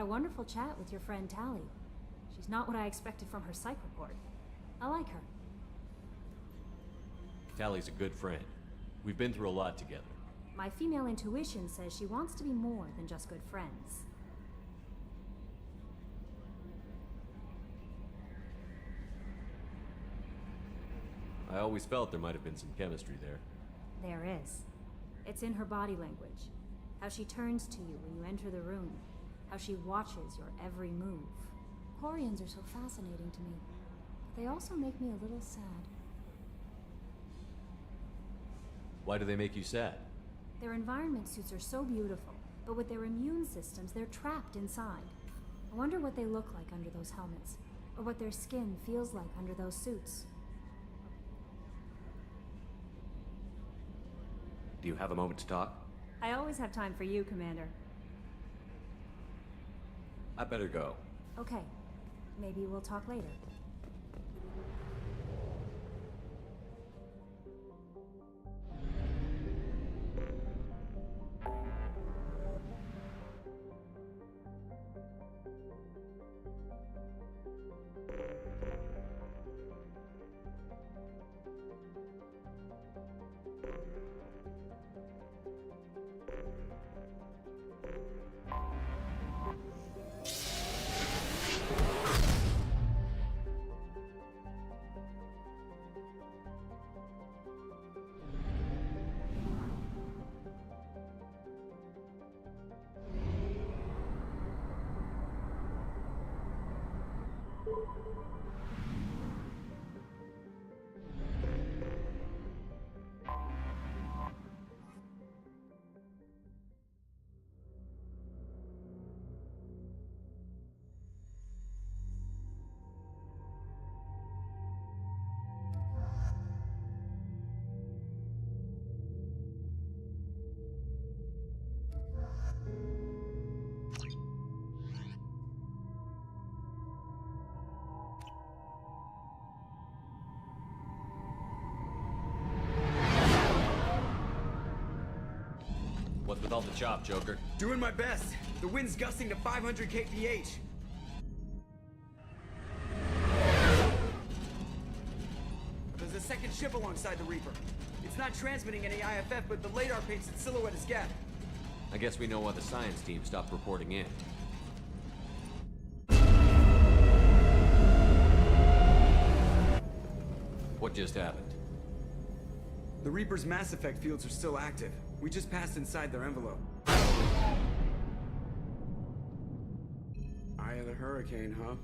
a wonderful chat with your friend Tally. She's not what I expected from her psych report. I like her. Tally's a good friend. We've been through a lot together. My female intuition says she wants to be more than just good friends. I always felt there might have been some chemistry there. There is. It's in her body language. How she turns to you when you enter the room. How she watches your every move. Quarians are so fascinating to me, but they also make me a little sad. Why do they make you sad? Their environment suits are so beautiful, but with their immune systems, they're trapped inside. I wonder what they look like under those helmets, or what their skin feels like under those suits. Do you have a moment to talk? I always have time for you, Commander. I better go. Okay. Maybe we'll talk later. What's with all the chop, Joker? Doing my best. The wind's gusting to 500 kph. There's a second ship alongside the Reaper. It's not transmitting any IFF, but the radar paints its silhouette as Gap. I guess we know why the science team stopped reporting in. What just happened? The Reaper's mass effect fields are still active. We just passed inside their envelope. Eye of the hurricane, huh?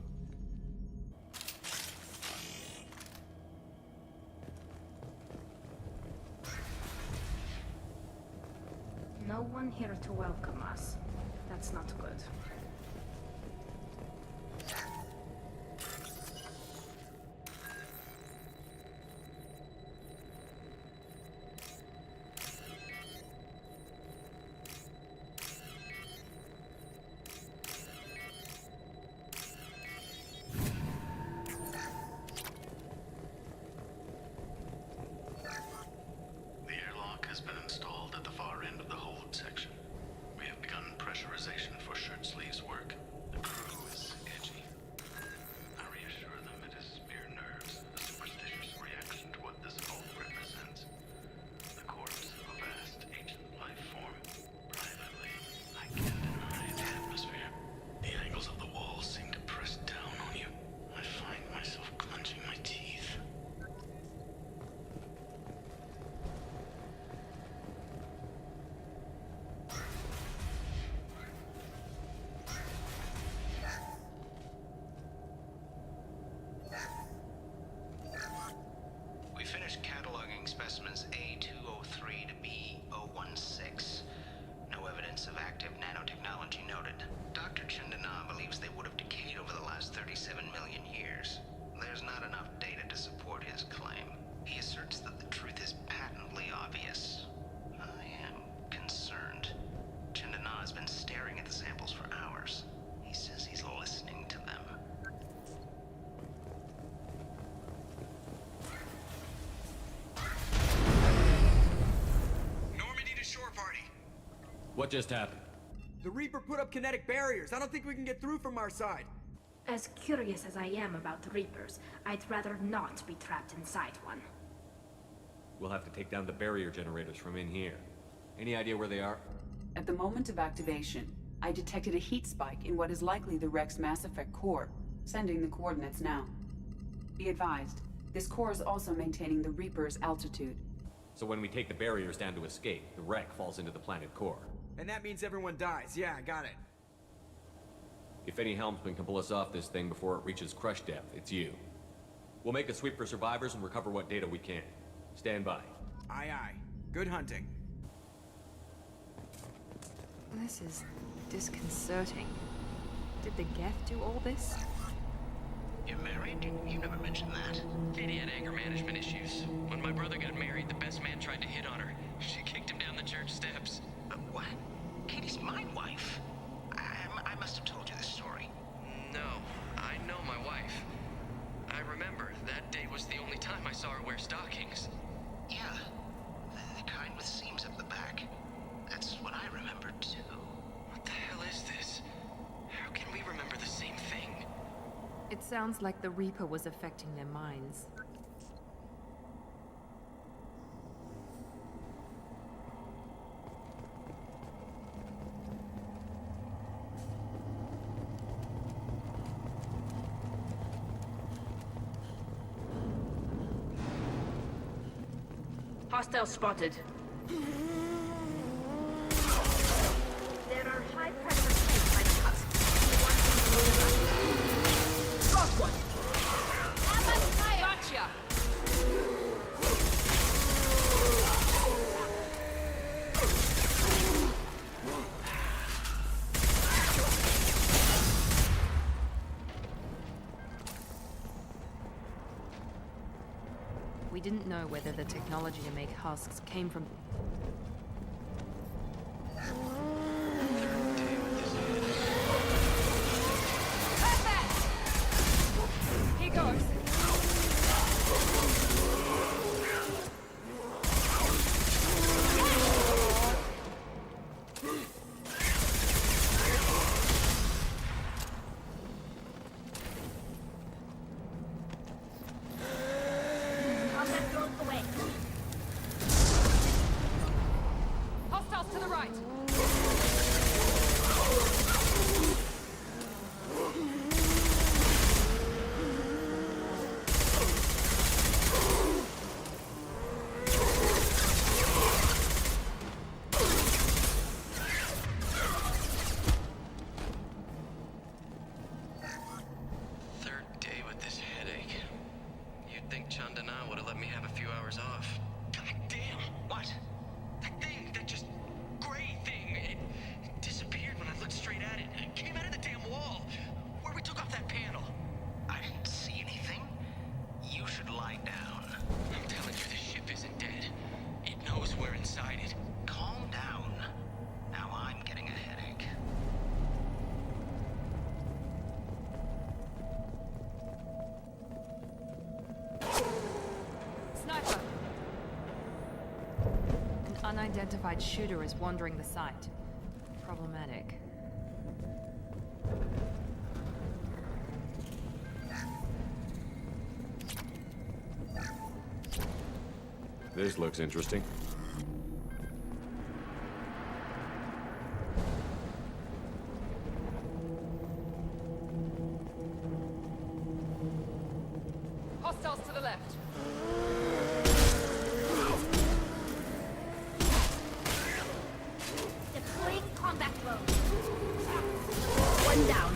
No one here to welcome us. That's not good. Cataloging specimens A203 to B016. No evidence of active nanotechnology noted. Dr. Chandana believes they would have decayed over the last 37 million years. There's not enough data to support his claim. He asserts that the truth is patently obvious. I am concerned. Chandana has been staring at the samples for hours. He says he's listening to them. What just happened? The Reaper put up kinetic barriers. I don't think we can get through from our side. As curious as I am about the Reapers, I'd rather not be trapped inside one. We'll have to take down the barrier generators from in here. Any idea where they are? At the moment of activation, I detected a heat spike in what is likely the wreck's Mass Effect core, sending the coordinates now. Be advised, this core is also maintaining the Reaper's altitude. So when we take the barriers down to escape, the wreck falls into the planet core. And that means everyone dies. Yeah, I got it. If any helmsman can pull us off this thing before it reaches crush depth, it's you. We'll make a sweep for survivors and recover what data we can. Stand by. Aye, aye. Good hunting. This is disconcerting. Did the Geth do all this? You're married? You never mentioned that. Katie had anger management issues. When my brother got married, the best man tried to hit on her. She kicked him down the church steps. What? Katie's my wife. I must have told you this story. No, I know my wife. I remember that day was the only time I saw her wear stockings. Yeah, the kind with seams up the back. That's what I remember too. What the hell is this? How can we remember the same thing? It sounds like the Reaper was affecting their minds. Hostile spotted. There are high-pressure tanks by the husk. Got one! Gotcha! We didn't know whether the technology to make husks came from... Here goes! Hostiles to the right! Third day with this headache. You'd think Chandana would have let me have a few hours off. God damn! What? That thing, that just gray thing, it disappeared when I looked straight at it. It came out of the damn wall, where we took off that panel. I didn't see anything. You should lie down. I'm telling you, this ship isn't dead. It knows we're inside it. Calm down. Now I'm getting a headache. Sniper! An unidentified shooter is wandering the site. Problematic. This looks interesting. Hostiles to the left. Deploying combat mode. One down.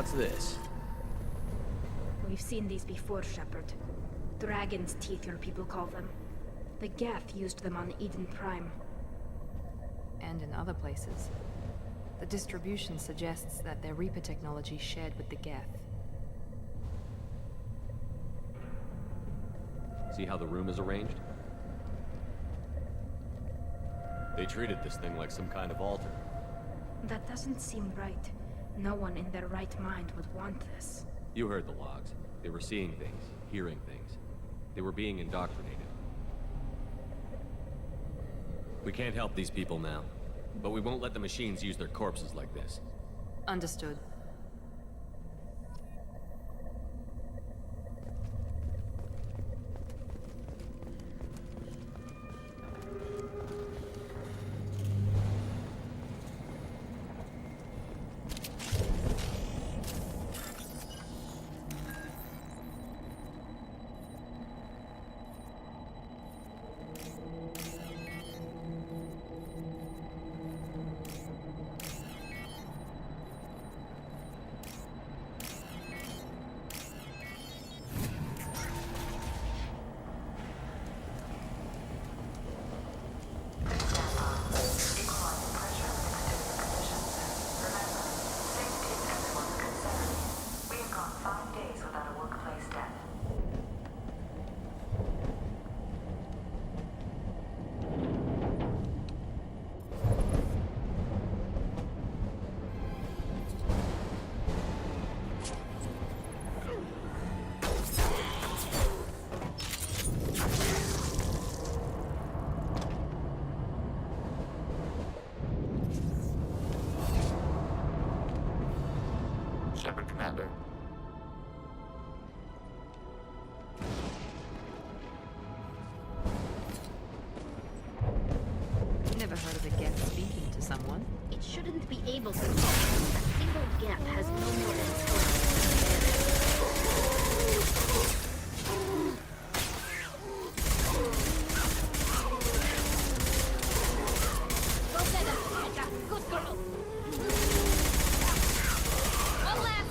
What's this? We've seen these before, Shepard. Dragon's teeth, your people call them. The Geth used them on Eden Prime. And in other places. The distribution suggests that their Reaper technology shared with the Geth. See how the room is arranged? They treated this thing like some kind of altar. That doesn't seem right. No one in their right mind would want this. You heard the logs. They were seeing things, hearing things. They were being indoctrinated. We can't help these people now, but we won't let the machines use their corpses like this. Understood. Shepard, Commander. Never heard of a Geth speaking to someone. It shouldn't be able to talk. A single Geth has no more than good girl. One last.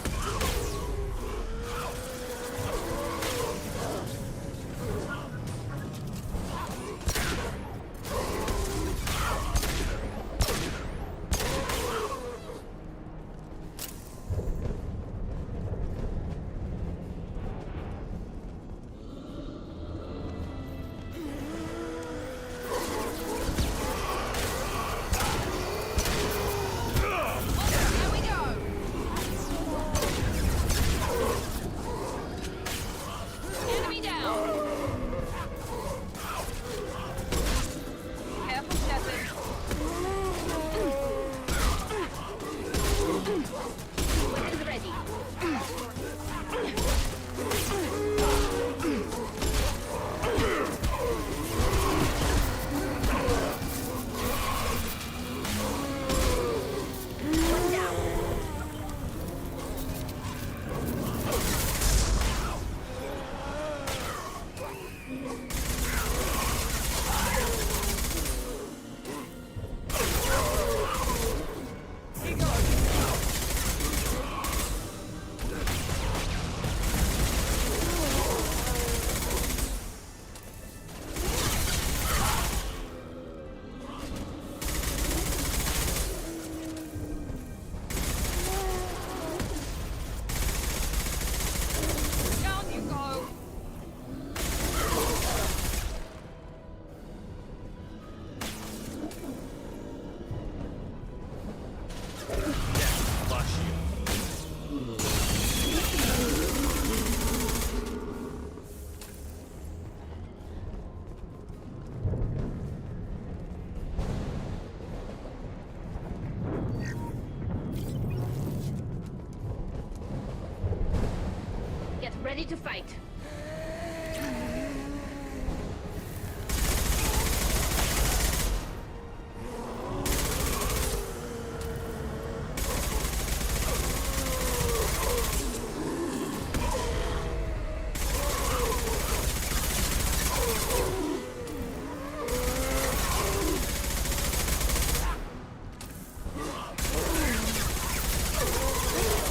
Ready to fight.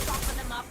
Soften them up.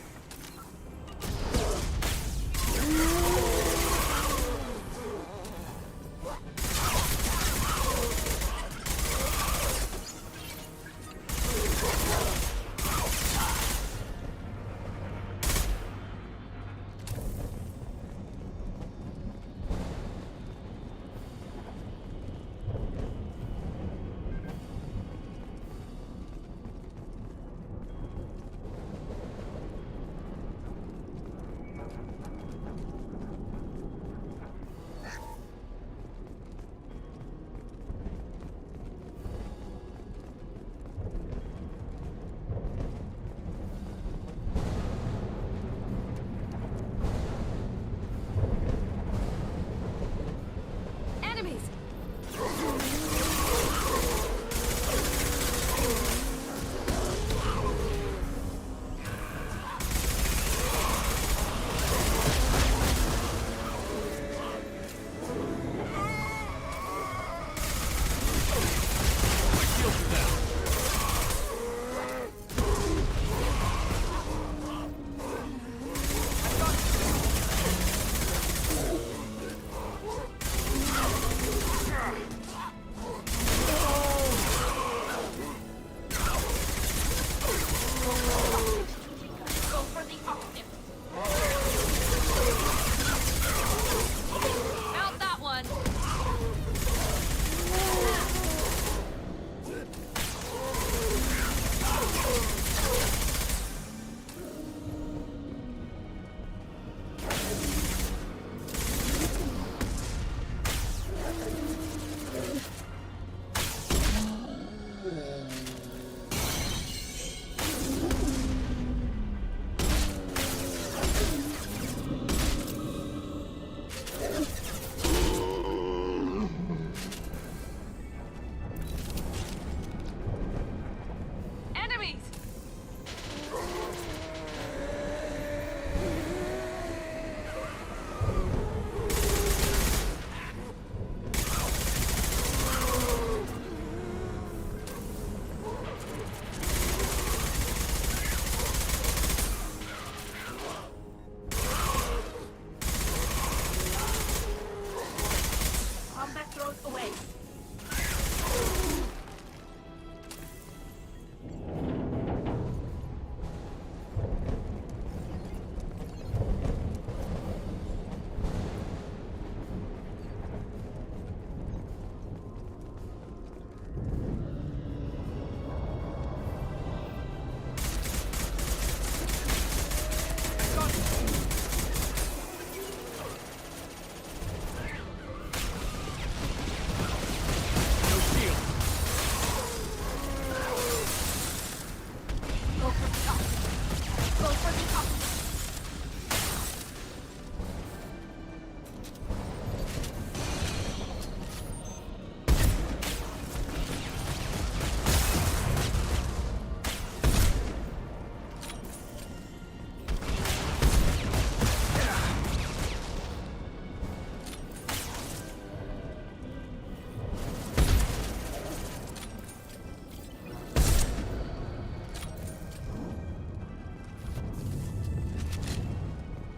Go for the up.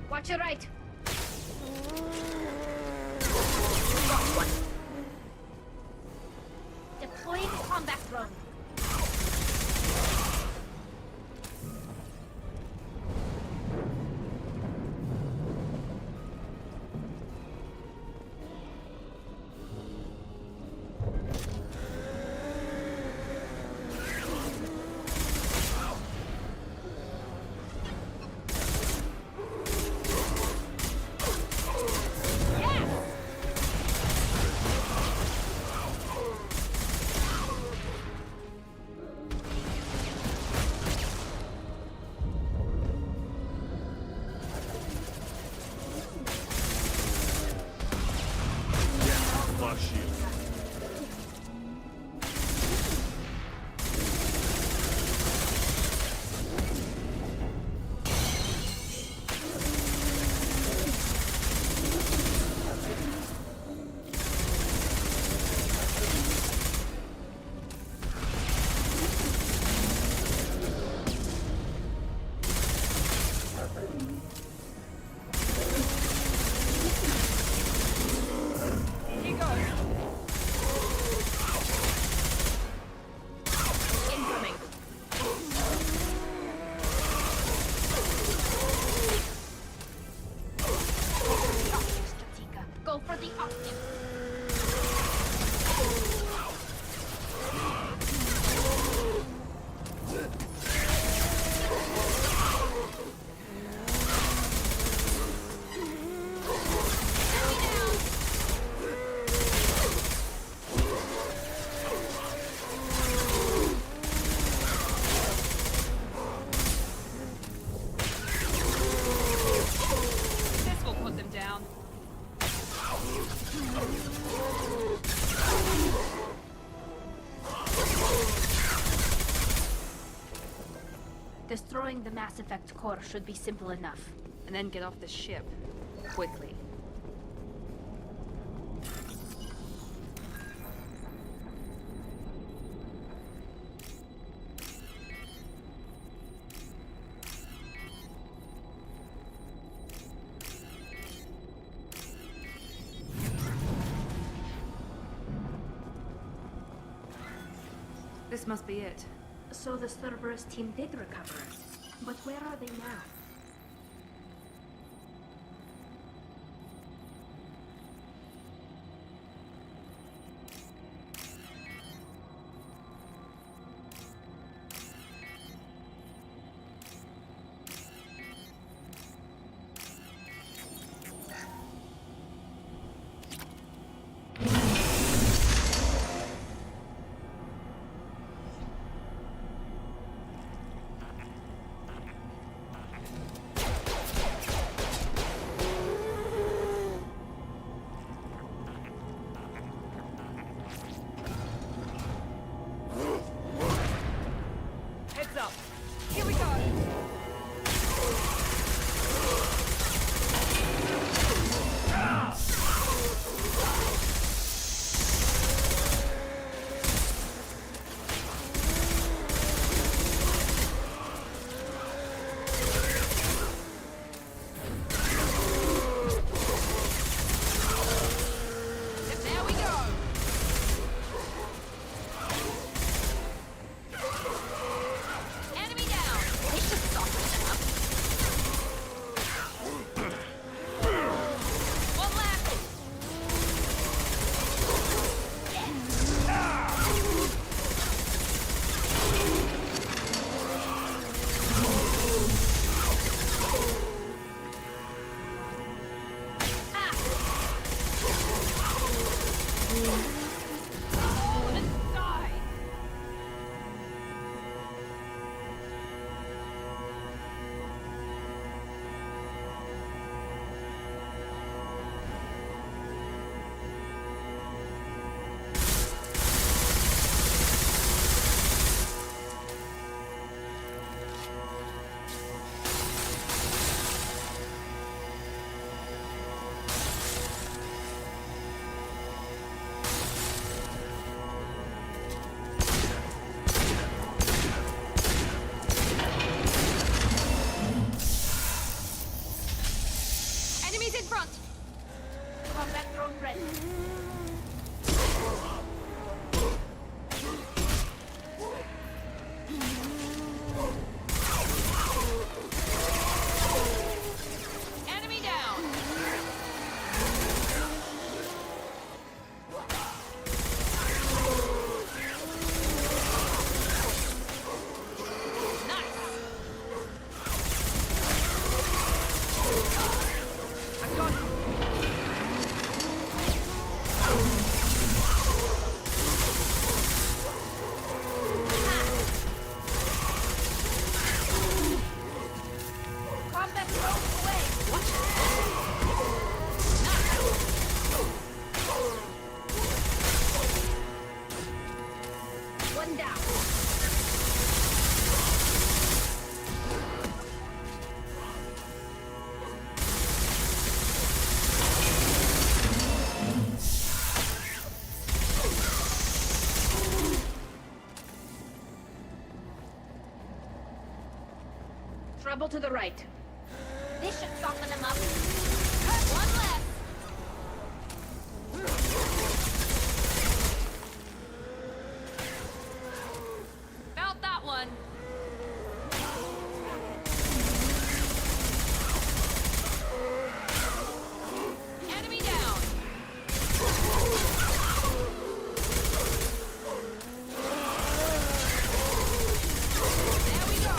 Watch your right. Deploying combat drone. Flush you. Go for the octave. This will put them down. Destroying the Mass Effect core should be simple enough. And then get off the ship. Quickly. This must be it. So the Cerberus team did recover. But where are they now? Double to the right. This should soften them up. One less. Felt that one. Enemy down. There we go.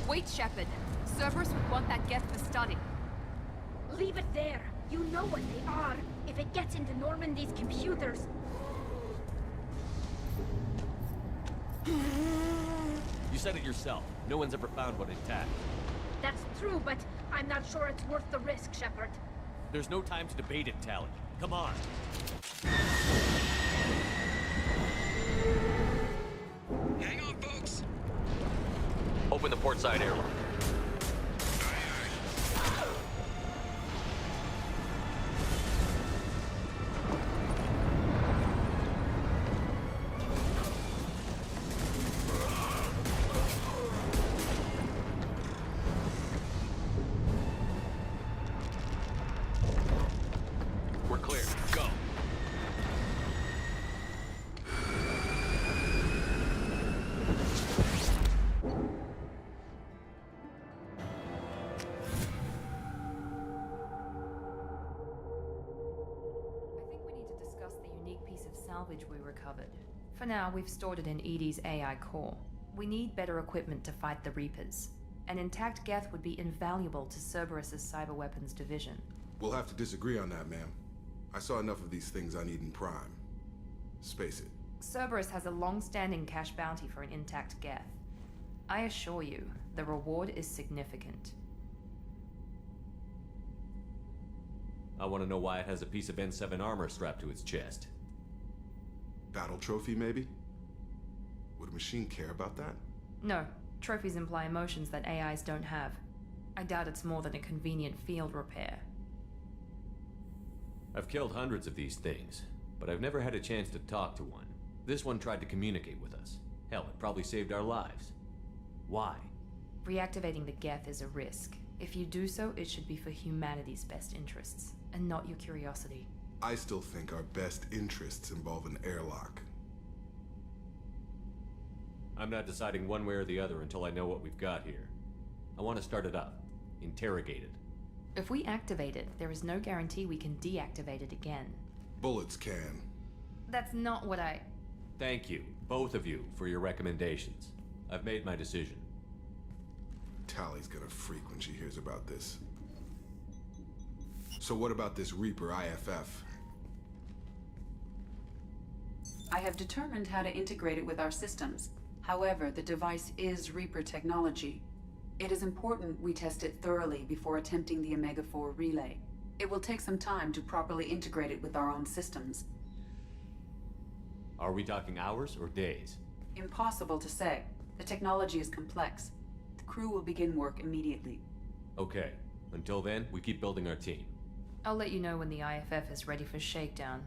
Wait, Shepard. Cerberus would want that Geth for study. Leave it there. You know what they are. If it gets into Normandy's computers... You said it yourself. No one's ever found one intact. That's true, but I'm not sure it's worth the risk, Shepard. There's no time to debate it, Tally. Come on. Hang on, folks. Open the port side airlock. We're clear. Go. I think we need to discuss the unique piece of salvage we recovered. For now, we've stored it in EDI's AI core. We need better equipment to fight the Reapers. An intact Geth would be invaluable to Cerberus's cyber weapons division. We'll have to disagree on that, ma'am. I saw enough of these things on Eden Prime. Space it. Cerberus has a long-standing cash bounty for an intact Geth. I assure you, the reward is significant. I want to know why it has a piece of N7 armor strapped to its chest. Battle trophy, maybe? Would a machine care about that? No, trophies imply emotions that AIs don't have. I doubt it's more than a convenient field repair. I've killed hundreds of these things, but I've never had a chance to talk to one. This one tried to communicate with us. Hell, it probably saved our lives. Why? Reactivating the Geth is a risk. If you do so, it should be for humanity's best interests, and not your curiosity. I still think our best interests involve an airlock. I'm not deciding one way or the other until I know what we've got here. I want to start it up. Interrogate it. If we activate it, there is no guarantee we can deactivate it again. Bullets can. That's not what I... Thank you, both of you, for your recommendations. I've made my decision. Tally's gonna freak when she hears about this. So what about this Reaper IFF? I have determined how to integrate it with our systems. However, the device is Reaper technology. It is important we test it thoroughly before attempting the Omega-4 relay. It will take some time to properly integrate it with our own systems. Are we talking hours or days? Impossible to say. The technology is complex. The crew will begin work immediately. Okay. Until then, we keep building our team. I'll let you know when the IFF is ready for shakedown.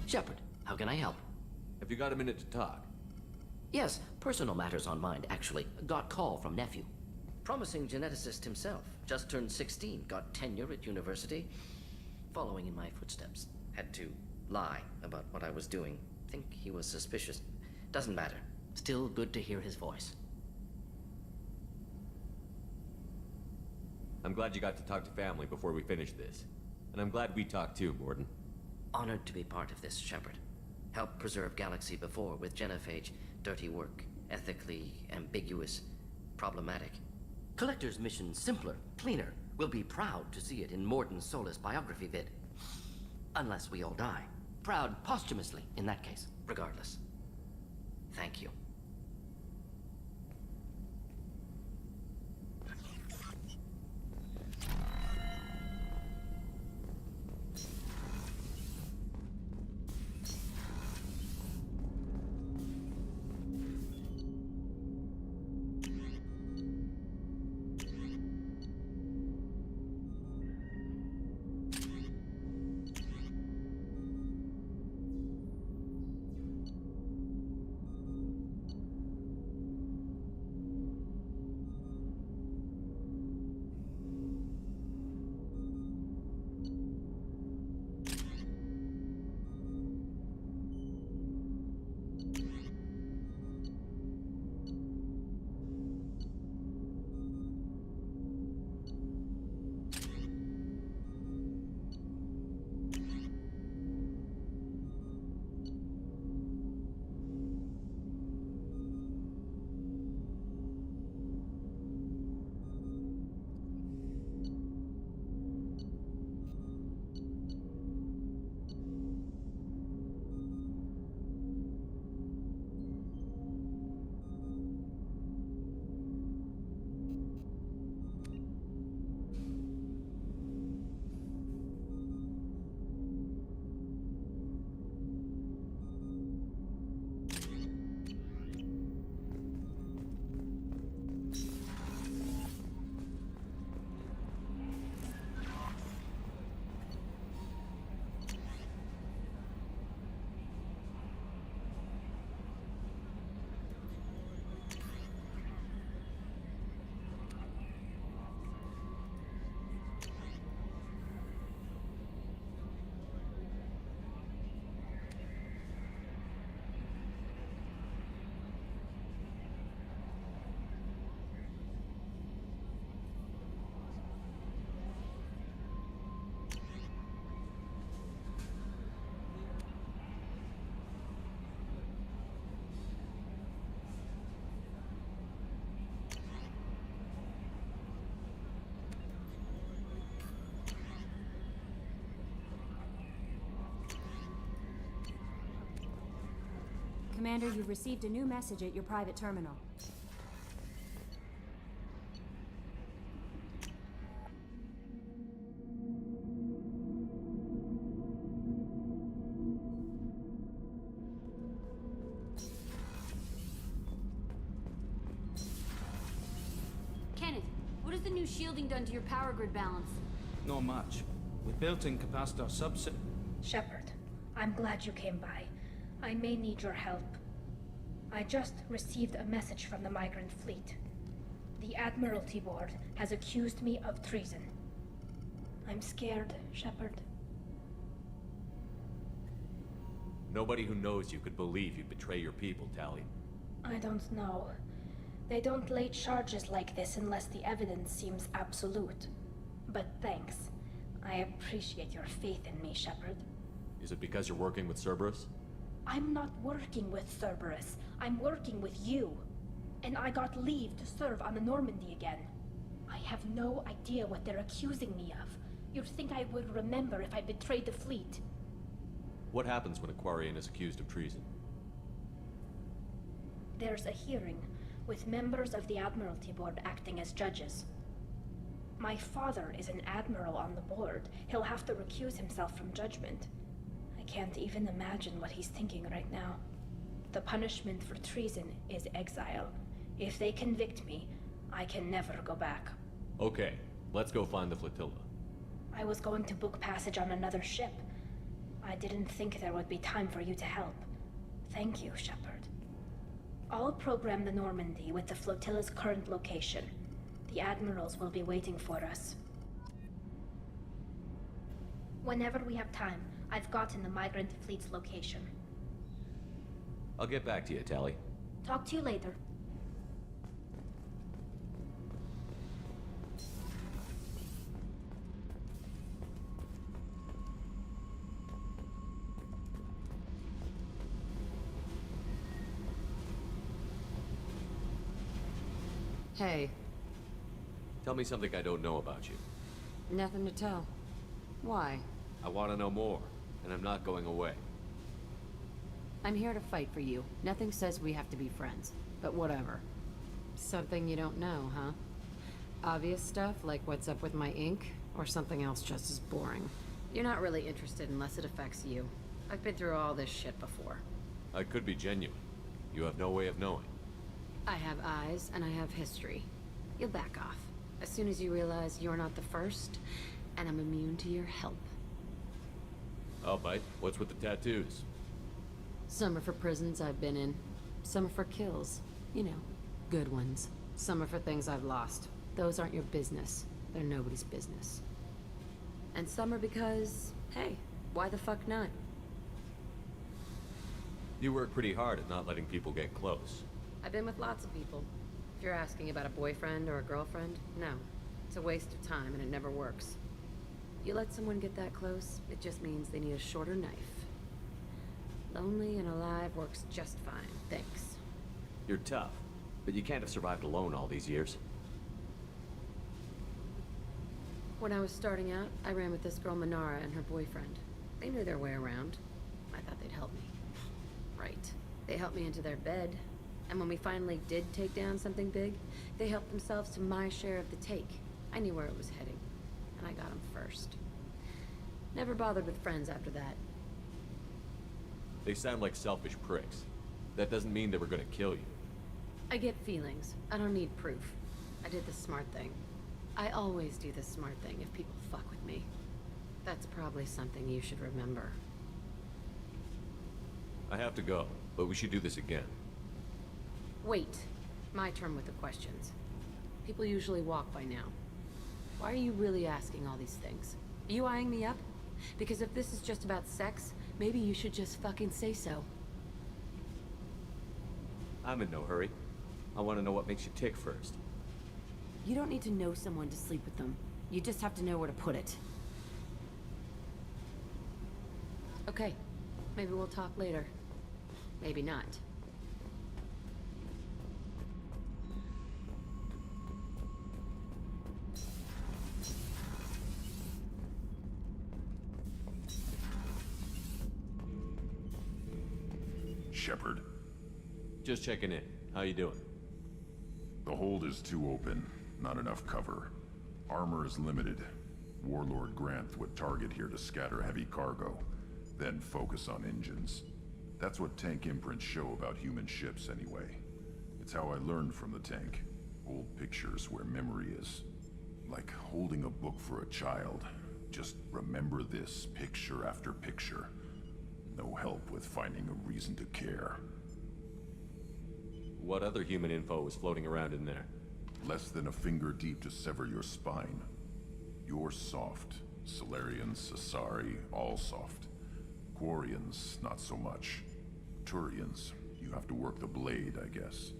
Shepard, how can I help? Have you got a minute to talk? Yes, personal matters on mind, actually. Got call from nephew. Promising geneticist himself. Just turned 16, got tenure at university. Following in my footsteps. Had to lie about what I was doing. Think he was suspicious. Doesn't matter. Still good to hear his voice. I'm glad you got to talk to family before we finish this. And I'm glad we talked too, Gordon. Honored to be part of this, Shepard. Helped preserve Galaxy before with genophage. Dirty work. Ethically ambiguous. Problematic. Collector's mission simpler, cleaner. We'll be proud to see it in Mordin Solus biography vid. Unless we all die. Proud posthumously, in that case. Regardless. Thank you. Commander, you've received a new message at your private terminal. Kenneth, what has the new shielding done to your power grid balance? Not much. With built-in capacitor subset. Shepard, I'm glad you came by. I may need your help. I just received a message from the migrant fleet. The Admiralty Board has accused me of treason. I'm scared, Shepard. Nobody who knows you could believe you'd betray your people, Tali. I don't know. They don't lay charges like this unless the evidence seems absolute. But thanks. I appreciate your faith in me, Shepard. Is it because you're working with Cerberus? I'm not working with Cerberus. I'm working with you. And I got leave to serve on the Normandy again. I have no idea what they're accusing me of. You'd think I would remember if I betrayed the fleet. What happens when a Quarian is accused of treason? There's a hearing, with members of the Admiralty Board acting as judges. My father is an admiral on the board. He'll have to recuse himself from judgment. I can't even imagine what he's thinking right now. The punishment for treason is exile. If they convict me, I can never go back. Okay, let's go find the flotilla. I was going to book passage on another ship. I didn't think there would be time for you to help. Thank you, Shepard. I'll program the Normandy with the flotilla's current location. The admirals will be waiting for us. Whenever we have time, I've gotten the migrant fleet's location. I'll get back to you, Tally. Talk to you later. Hey. Tell me something I don't know about you. Nothing to tell. Why? I want to know more, and I'm not going away. I'm here to fight for you. Nothing says we have to be friends, but whatever. Something you don't know, huh? Obvious stuff, like what's up with my ink, or something else just as boring. You're not really interested unless it affects you. I've been through all this shit before. I could be genuine. You have no way of knowing. I have eyes, and I have history. You'll back off. As soon as you realize you're not the first, and I'm immune to your help. I'll bite. What's with the tattoos? Some are for prisons I've been in. Some are for kills. You know, good ones. Some are for things I've lost. Those aren't your business. They're nobody's business. And some are because, hey, why the fuck not? You work pretty hard at not letting people get close. I've been with lots of people. If you're asking about a boyfriend or a girlfriend, no. It's a waste of time and it never works. You let someone get that close, it just means they need a shorter knife. Lonely and alive works just fine, thanks. You're tough, but you can't have survived alone all these years. When I was starting out, I ran with this girl Manara and her boyfriend. They knew their way around. I thought they'd help me. Right. They helped me into their bed. And when we finally did take down something big, they helped themselves to my share of the take. I knew where it was heading, and I got them first. Never bothered with friends after that. They sound like selfish pricks. That doesn't mean they were gonna kill you. I get feelings. I don't need proof. I did the smart thing. I always do the smart thing if people fuck with me. That's probably something you should remember. I have to go, but we should do this again. Wait. My turn with the questions. People usually walk by now. Why are you really asking all these things? Are you eyeing me up? Because if this is just about sex, maybe you should just fucking say so. I'm in no hurry. I want to know what makes you tick first. You don't need to know someone to sleep with them. You just have to know where to put it. Okay. Maybe we'll talk later. Maybe not. Shepard. Just checking in. How you doing? The hold is too open. Not enough cover. Armor is limited. Warlord Granth would target here to scatter heavy cargo, then focus on engines. That's what tank imprints show about human ships anyway. It's how I learned from the tank. Old pictures where memory is. Like holding a book for a child. Just remember this picture after picture. No help with finding a reason to care. What other human info was floating around in there? Less than a finger deep to sever your spine. You're soft. Salarians, Asari, all soft. Quarians, not so much. Turians, you have to work the blade, I guess.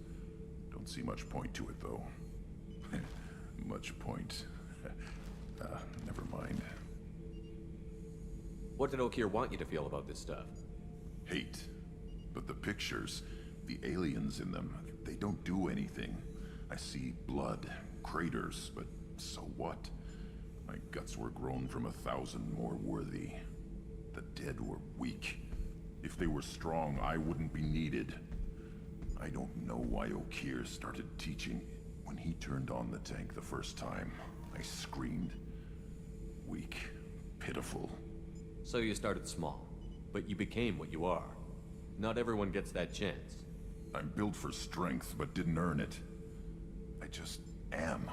Don't see much point to it, though. Much point. Never mind. What did Okeer want you to feel about this stuff? Hate. But the pictures, the aliens in them, they don't do anything. I see blood, craters, but so what? My guts were grown from 1,000 more worthy. The dead were weak. If they were strong, I wouldn't be needed. I don't know why Okeer started teaching. When he turned on the tank the first time, I screamed. Weak, pitiful. So you started small, but you became what you are. Not everyone gets that chance. I'm built for strength, but didn't earn it. I just am.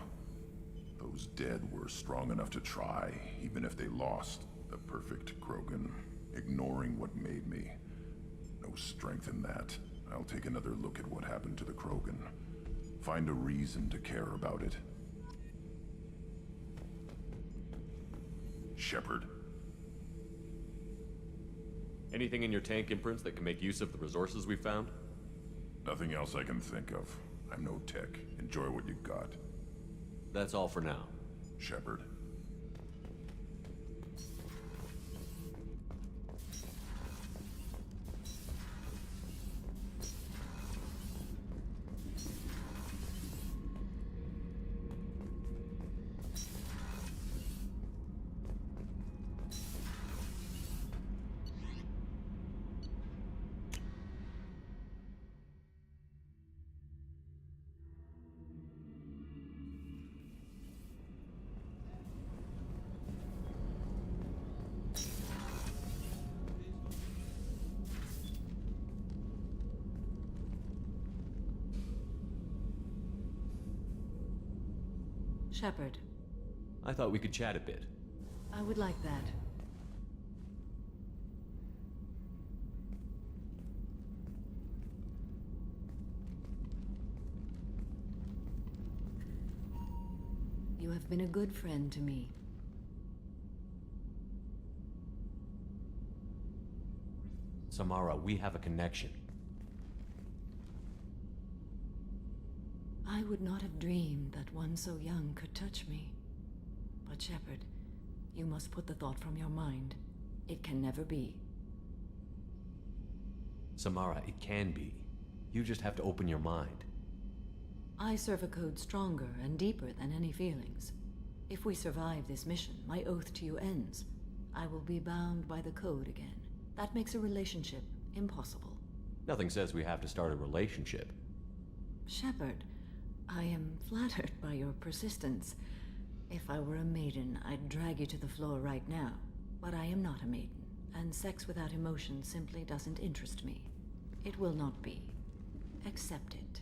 Those dead were strong enough to try, even if they lost. The perfect Krogan. ignoring what made me. No strength in that. I'll take another look at what happened to the Krogan. Find a reason to care about it. Shepard. Anything in your tank imprints that can make use of the resources we found? Nothing else I can think of. I'm no tech. Enjoy what you got. That's all for now. Shepard. Shepard. I thought we could chat a bit. I would like that. You have been a good friend to me. Samara, we have a connection. I would not have dreamed that one so young could touch me. But Shepard, you must put the thought from your mind. It can never be. Samara, it can be. You just have to open your mind. I serve a code stronger and deeper than any feelings. If we survive this mission, my oath to you ends. I will be bound by the code again. That makes a relationship impossible. Nothing says we have to start a relationship. Shepard, I am flattered by your persistence. If I were a maiden, I'd drag you to the floor right now. But I am not a maiden, and sex without emotion simply doesn't interest me. It will not be. Accept it.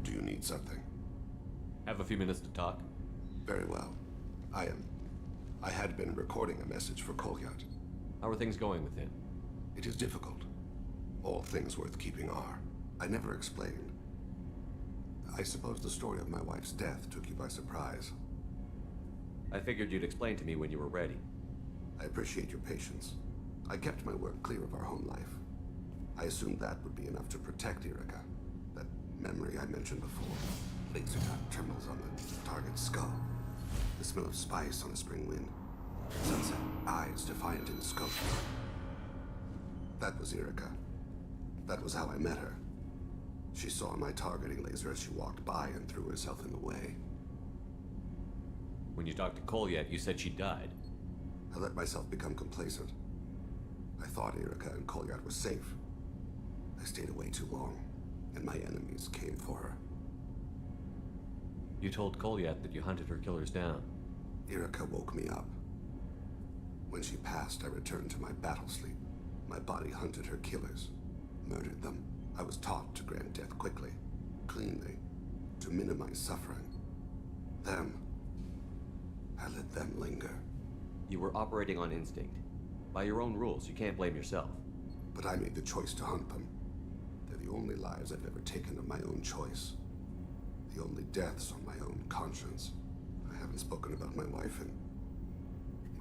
Do you need something? Have a few minutes to talk? Very well. I had been recording a message for Kolyat. How are things going with him? It is difficult. All things worth keeping are. I never explained. I suppose the story of my wife's death took you by surprise. I figured you'd explain to me when you were ready. I appreciate your patience. I kept my work clear of our home life. I assumed that would be enough to protect Erica. That memory I mentioned before. Laser dot trembles on the target's skull. The smell of spice on a spring wind. Sunset, eyes defiant in the scope. That was Erica. That was how I met her. She saw my targeting laser as she walked by and threw herself in the way. When you talked to Kolyat, you said she died. I let myself become complacent. I thought Erica and Kolyat were safe. I stayed away too long, and my enemies came for her. You told Kolyat that you hunted her killers down. Erica woke me up. When she passed, I returned to my battle sleep. My body hunted her killers, murdered them. I was taught to grant death quickly, cleanly, to minimize suffering. Them, I let them linger. You were operating on instinct. By your own rules, you can't blame yourself. But I made the choice to hunt them. They're the only lives I've ever taken of my own choice. The only deaths on my own conscience. I haven't spoken about my wife, and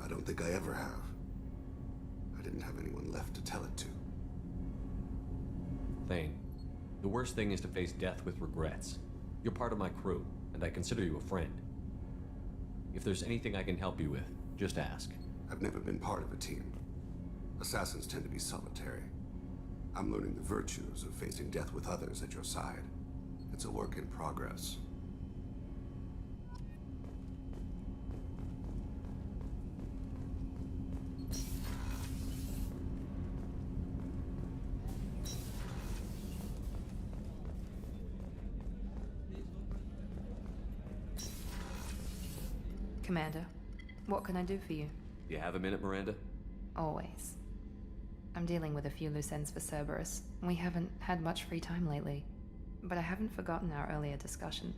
I don't think I ever have. I didn't have anyone left to tell it to. Thane, the worst thing is to face death with regrets. You're part of my crew, and I consider you a friend. If there's anything I can help you with, just ask. I've never been part of a team. Assassins tend to be solitary. I'm learning the virtues of facing death with others at your side. It's a work in progress. Commander, what can I do for you? You have a minute, Miranda? Always. I'm dealing with a few loose ends for Cerberus. We haven't had much free time lately. But I haven't forgotten our earlier discussion.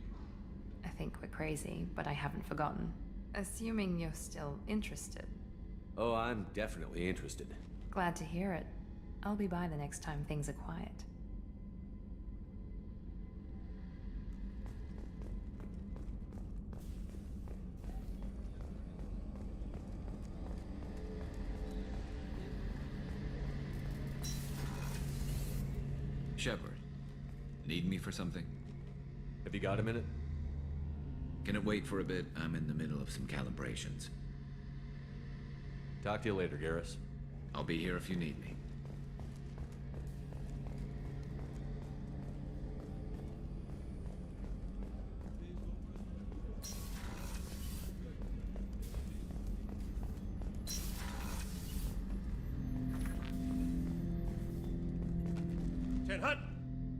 I think we're crazy, but I haven't forgotten. Assuming you're still interested. Oh, I'm definitely interested. Glad to hear it. I'll be by the next time things are quiet. Shepard, need me for something? Have you got a minute? Can it wait for a bit? I'm in the middle of some calibrations. Talk to you later, Garrus. I'll be here if you need me.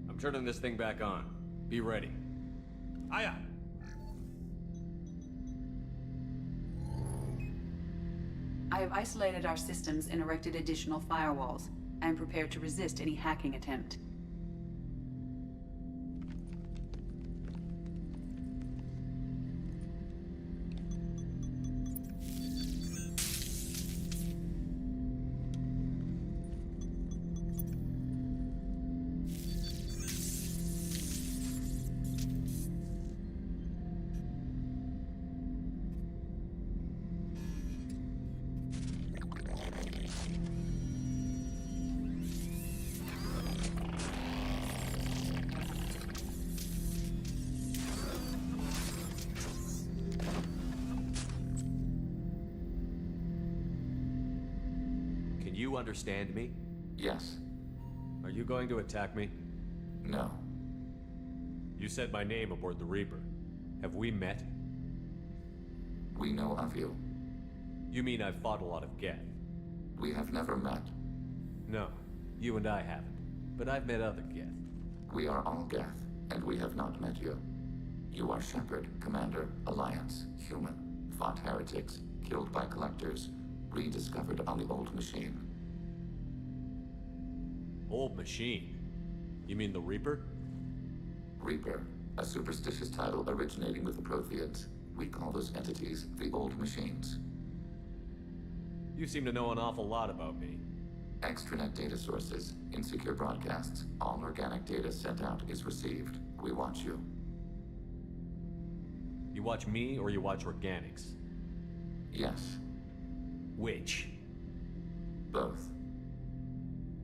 I'm turning this thing back on. Be ready. Aye, aye. I have isolated our systems and erected additional firewalls. I am prepared to resist any hacking attempt. You understand me? Yes. Are you going to attack me? No. You said my name aboard the Reaper. Have we met? We know of you. You mean I've fought a lot of Geth? We have never met. No, you and I haven't. But I've met other Geth. We are all Geth, and we have not met you. You are Shepard, Commander, Alliance, human, fought heretics, killed by collectors, rediscovered on the old machine. Old machine? You mean the Reaper? Reaper, a superstitious title originating with the Protheans. We call those entities the old machines. You seem to know an awful lot about me. Extranet data sources, insecure broadcasts, all organic data sent out is received. We watch you. You watch me or you watch organics? Yes. Which? Both.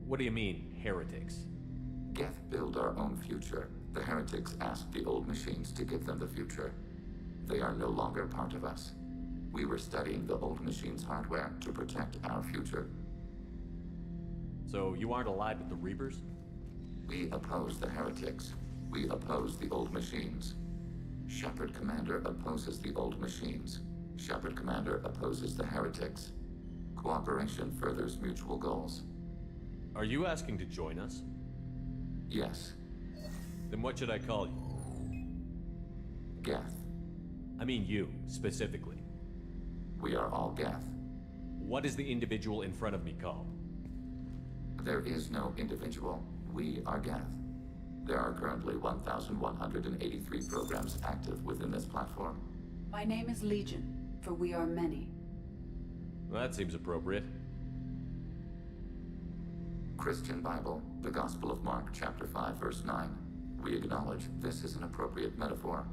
What do you mean, heretics? Geth build our own future. The heretics asked the old machines to give them the future. They are no longer part of us. We were studying the old machines' hardware to protect our future. So you aren't allied with the Reapers? We oppose the heretics. We oppose the old machines. Shepard Commander opposes the old machines. Shepard Commander opposes the heretics. Cooperation furthers mutual goals. Are you asking to join us? Yes. Then what should I call you? Geth. I mean you, specifically. We are all Geth. What is the individual in front of me called? There is no individual. We are Geth. There are currently 1,183 programs active within this platform. My name is Legion, for we are many. Well, that seems appropriate. Christian Bible, the Gospel of Mark, chapter 5, verse 9. We acknowledge this is an appropriate metaphor.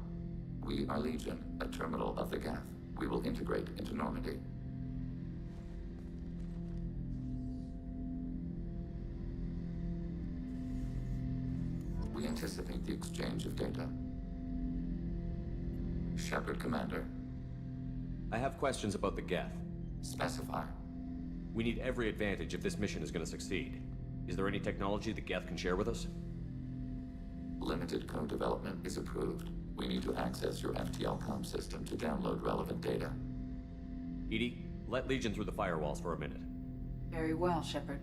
We are Legion, a terminal of the Geth. We will integrate into Normandy. We anticipate the exchange of data. Shepard Commander. I have questions about the Geth. Specify. We need every advantage if this mission is going to succeed. Is there any technology the Geth can share with us? Limited code development is approved. We need to access your FTL-COM system to download relevant data. EDI, let Legion through the firewalls for a minute. Very well, Shepard.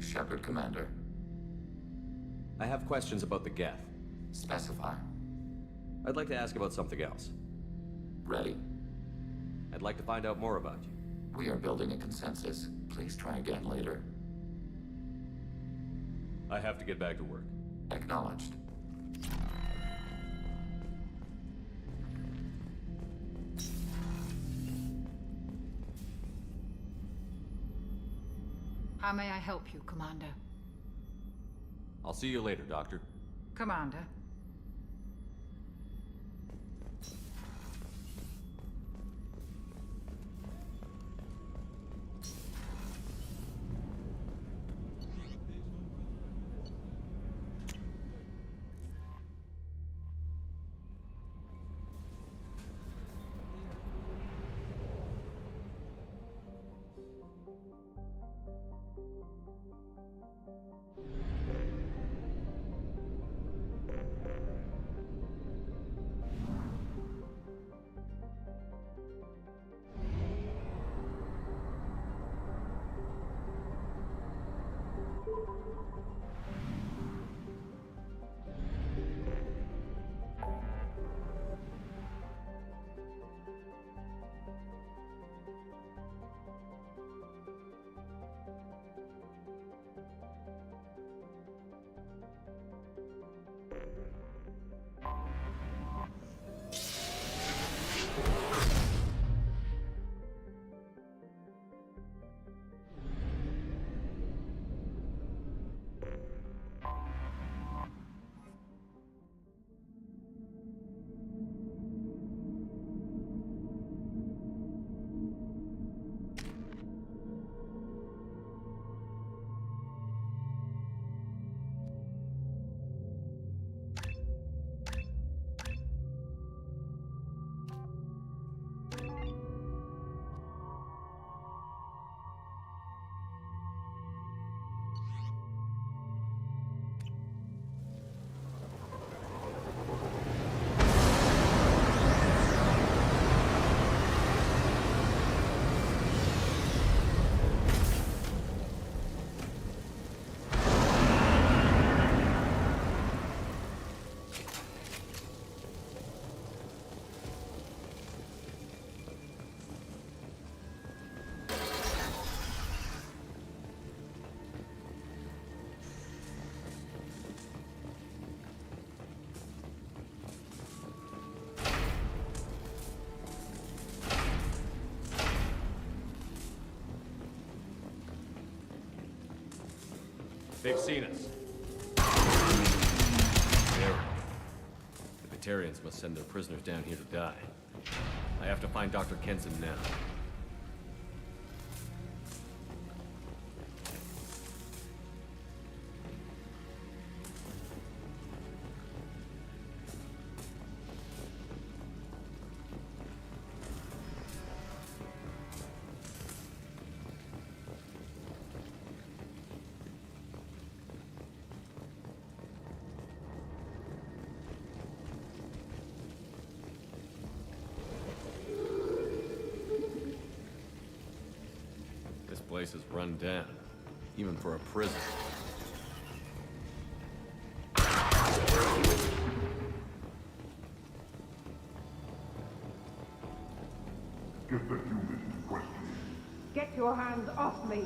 Shepard Commander. I have questions about the Geth. Specify. I'd like to ask about something else. Ready? I'd like to find out more about you. We are building a consensus. Please try again later. I have to get back to work. Acknowledged. How may I help you, Commander? I'll see you later, Doctor. Commander? They've seen us. There. The Batarians must send their prisoners down here to die. I have to find Dr. Kenson now. This place is run down, even for a prison. Get the human in question. Get your hands off me!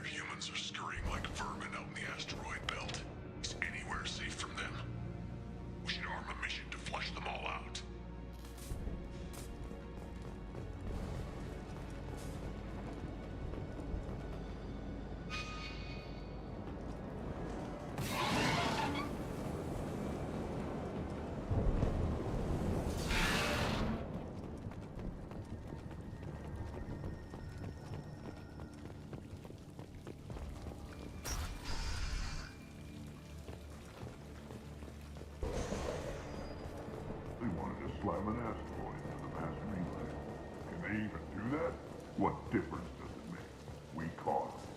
Your humans are scurrying like vermin out in the asteroid belt. Is anywhere safe from them? We should arm a mission to flush them all out. They wanted to slam an asteroid into the mass relay. Can they even do that? What difference does it make? We caught them.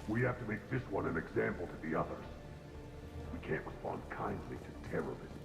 We have to make this one an example to the others. We can't respond kindly to terrorists.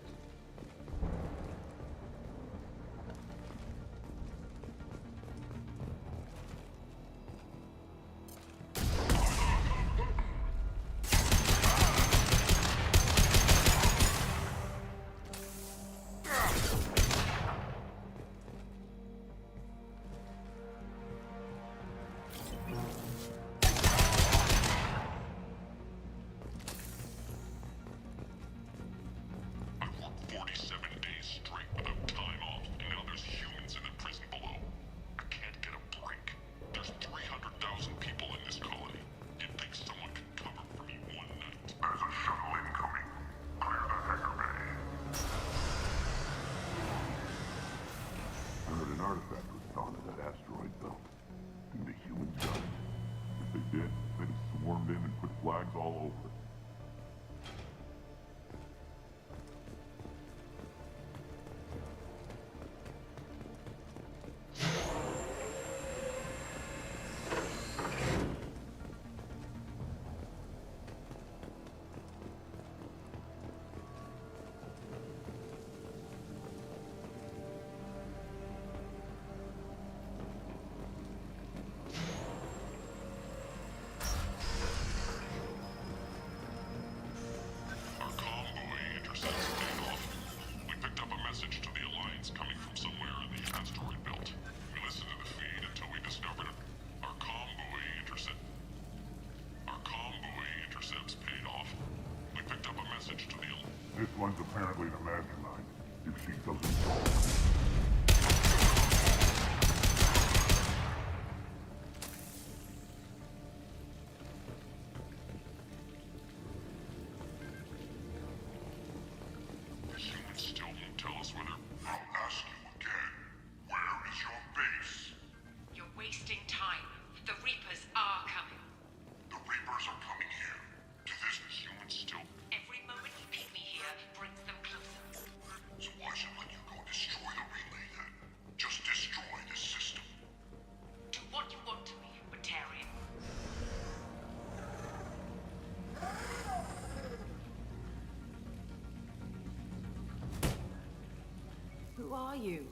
Who are you?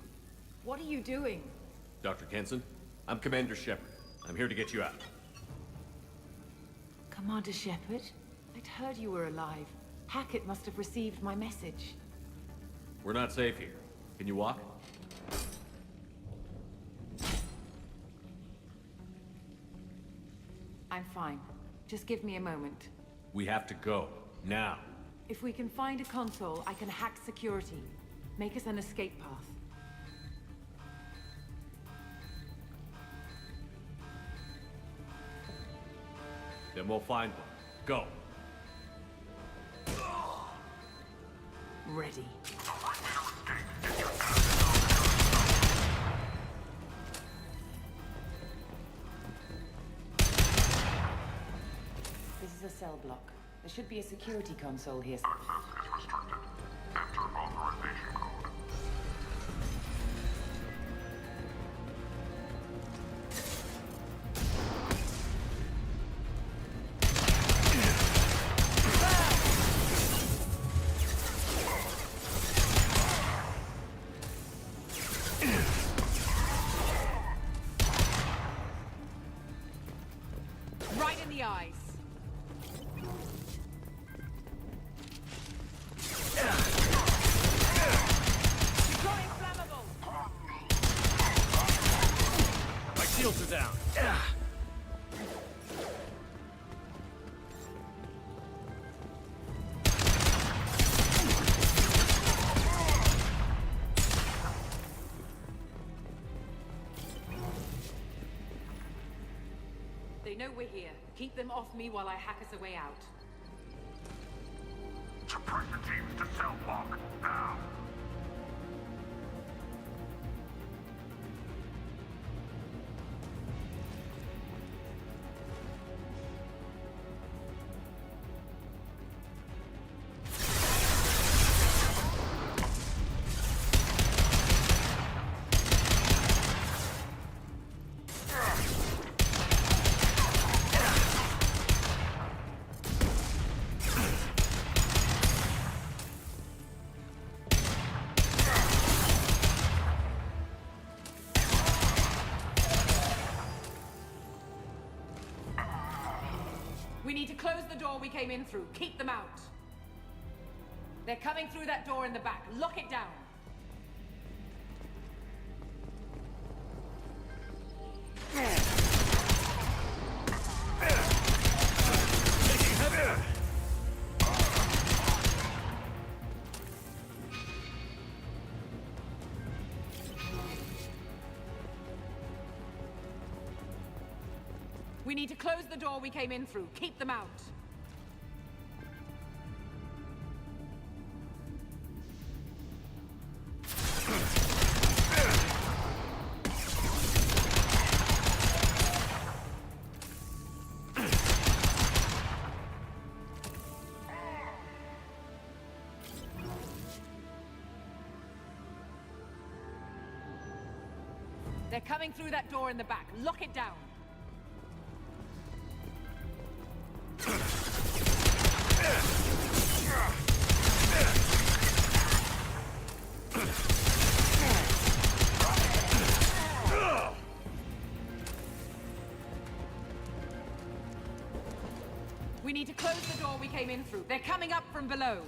What are you doing? Dr. Kenson, I'm Commander Shepard. I'm here to get you out. Commander Shepard? I'd heard you were alive. Hackett must have received my message. We're not safe here. Can you walk? I'm fine. Just give me a moment. We have to go. Now. If we can find a console, I can hack security. Make us an escape path. Then we'll find one. Go. Ready. This is a cell block. There should be a security console here. Right in the eyes. My shields are down. They know we're here. Keep them off me while I hack us a way out. Suppressor teams to cell block, now! We need to close the door we came in through. Keep them out. They're coming through that door in the back. Lock it down. We need to close the door we came in through. Keep them out. They're coming through that door in the back. Lock it down. We need to close the door we came in through. They're coming up from below.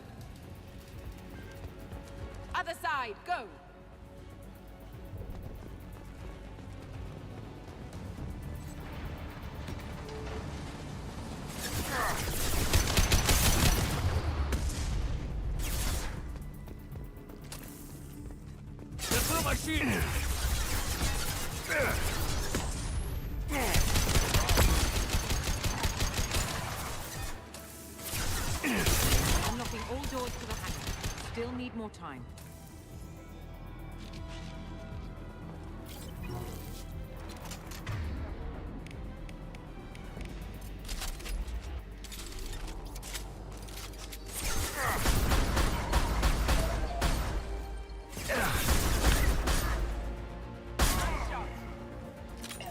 Other side, go! My shield! Unlocking all doors to the hangar. Still need more time.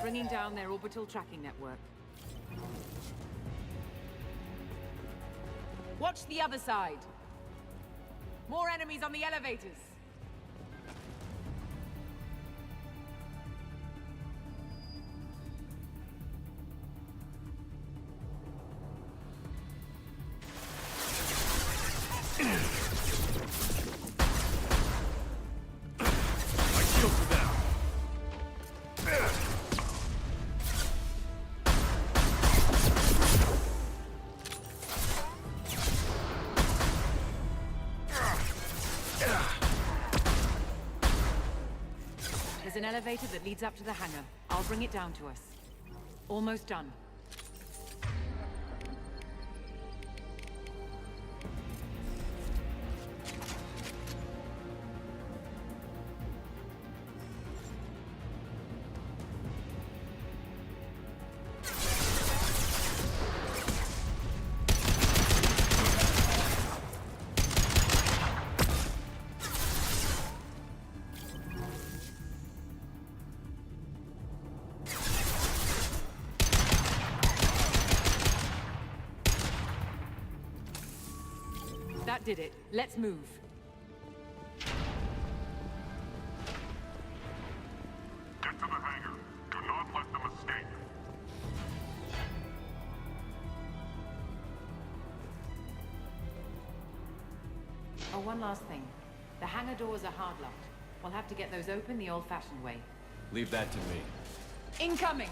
Bringing down their orbital tracking network. Watch the other side. More enemies on the elevators. There's an elevator that leads up to the hangar. I'll bring it down to us. Almost done. That did it. Let's move. Get to the hangar. Do not let them escape. Oh, one last thing. The hangar doors are hard locked. We'll have to get those open the old-fashioned way. Leave that to me. Incoming!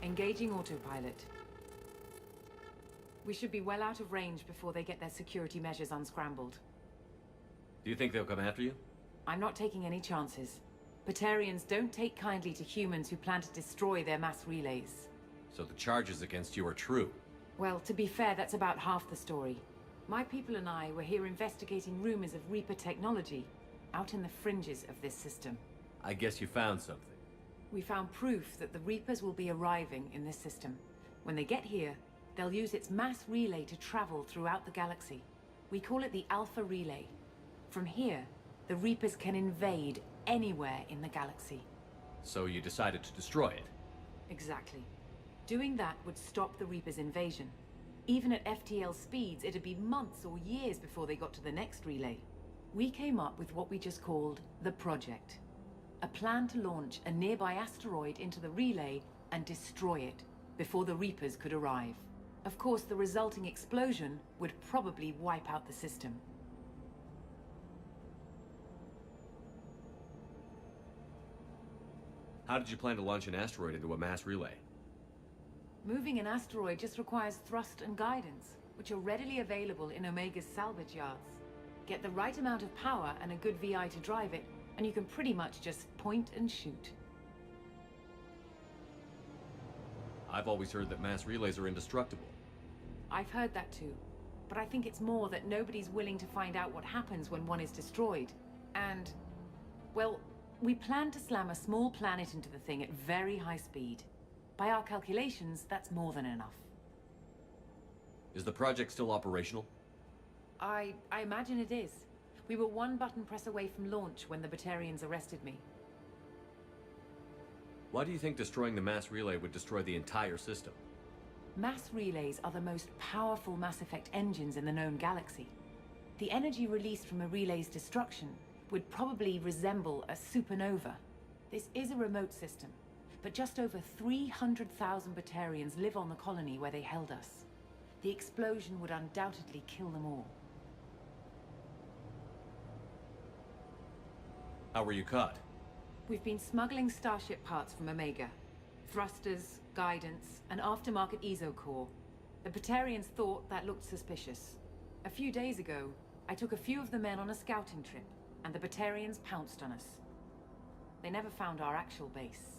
Engaging autopilot. We should be well out of range before they get their security measures unscrambled. Do you think they'll come after you? I'm not taking any chances. Batarians don't take kindly to humans who plan to destroy their mass relays. So the charges against you are true? Well, to be fair, that's about half the story. My people and I were here investigating rumors of Reaper technology, out in the fringes of this system. I guess you found something. We found proof that the Reapers will be arriving in this system. When they get here, they'll use its mass relay to travel throughout the galaxy. We call it the Alpha Relay. From here, the Reapers can invade anywhere in the galaxy. So you decided to destroy it? Exactly. Doing that would stop the Reapers' invasion. Even at FTL speeds, it'd be months or years before they got to the next relay. We came up with what we just called the Project. A plan to launch a nearby asteroid into the relay and destroy it before the Reapers could arrive. Of course, the resulting explosion would probably wipe out the system. How did you plan to launch an asteroid into a mass relay? Moving an asteroid just requires thrust and guidance, which are readily available in Omega's salvage yards. Get the right amount of power and a good VI to drive it, and you can pretty much just point and shoot. I've always heard that mass relays are indestructible. I've heard that too, but I think it's more that nobody's willing to find out what happens when one is destroyed. And, well, we plan to slam a small planet into the thing at very high speed. By our calculations, that's more than enough. Is the project still operational? I imagine it is. We were one button press away from launch when the Batarians arrested me. Why do you think destroying the mass relay would destroy the entire system? Mass relays are the most powerful Mass Effect engines in the known galaxy. The energy released from a relay's destruction would probably resemble a supernova. This is a remote system, but just over 300,000 Batarians live on the colony where they held us. The explosion would undoubtedly kill them all. How were you caught? We've been smuggling Starship parts from Omega. Thrusters, guidance, and aftermarket ESO core. The Batarians thought that looked suspicious. A few days ago, I took a few of the men on a scouting trip, and the Batarians pounced on us. They never found our actual base.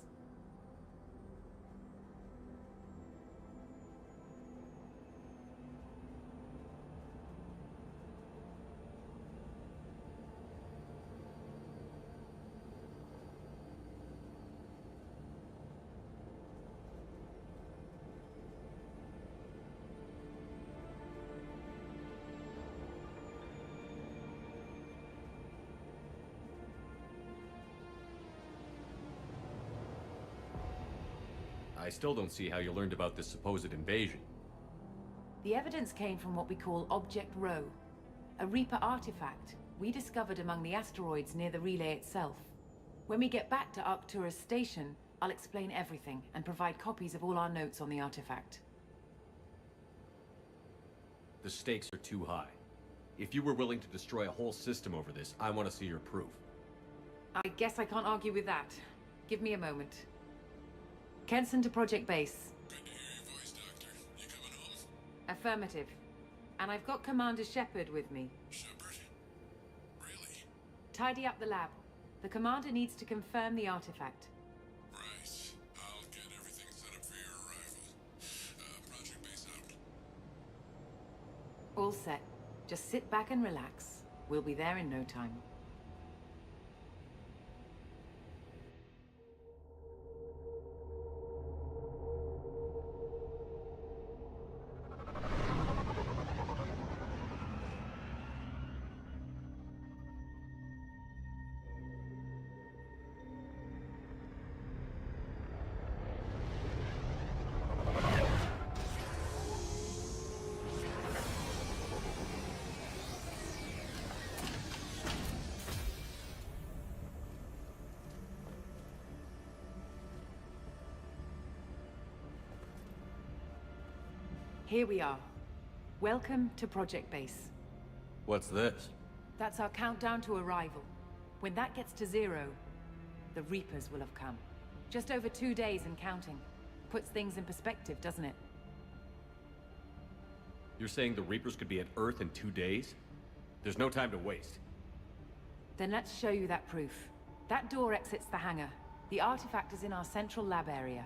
I still don't see how you learned about this supposed invasion. The evidence came from what we call Object Rho, a Reaper artifact we discovered among the asteroids near the relay itself. When we get back to Arcturus Station, I'll explain everything and provide copies of all our notes on the artifact. The stakes are too high. If you were willing to destroy a whole system over this, I want to see your proof. I guess I can't argue with that. Give me a moment. Kenson to Project Base. Good to hear your voice, Doctor. You coming home? Affirmative. And I've got Commander Shepard with me. Shepard? Really? Tidy up the lab. The Commander needs to confirm the artifact. Right. I'll get everything set up for your arrival. Project Base out. All set. Just sit back and relax. We'll be there in no time. Here we are. Welcome to Project Base. What's this? That's our countdown to arrival. When that gets to 0, the Reapers will have come. Just over 2 days and counting. Puts things in perspective, doesn't it? You're saying the Reapers could be at Earth in 2 days? There's no time to waste. Then let's show you that proof. That door exits the hangar. The artifact is in our central lab area.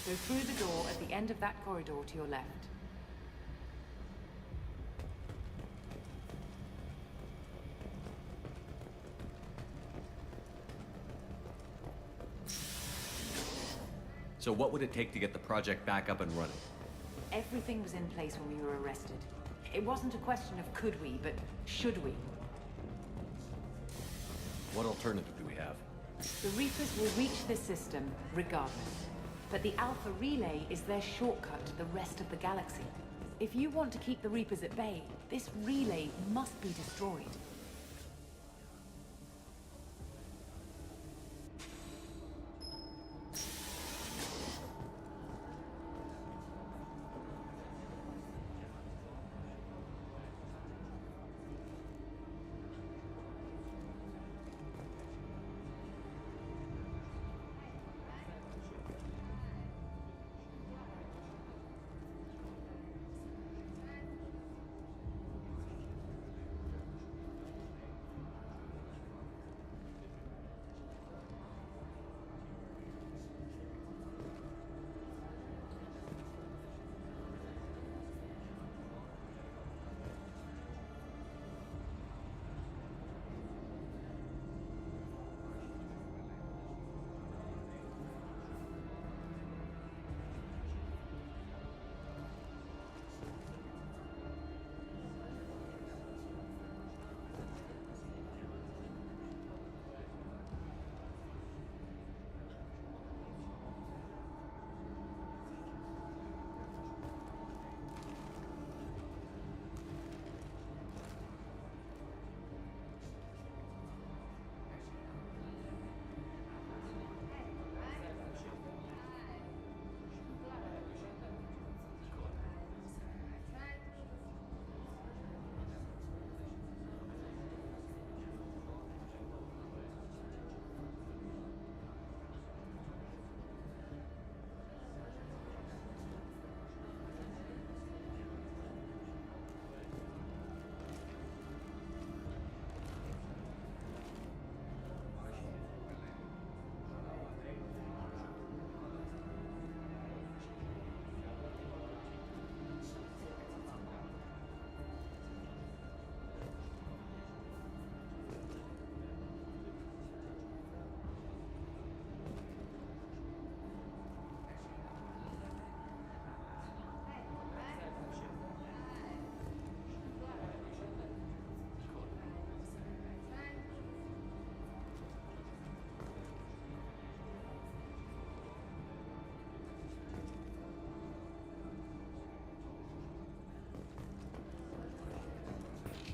Go through the door at the end of that corridor to your left. So what would it take to get the project back up and running? Everything was in place when we were arrested. It wasn't a question of could we, but should we. What alternative do we have? The Reapers will reach this system regardless. But the Alpha Relay is their shortcut to the rest of the galaxy. If you want to keep the Reapers at bay, this relay must be destroyed.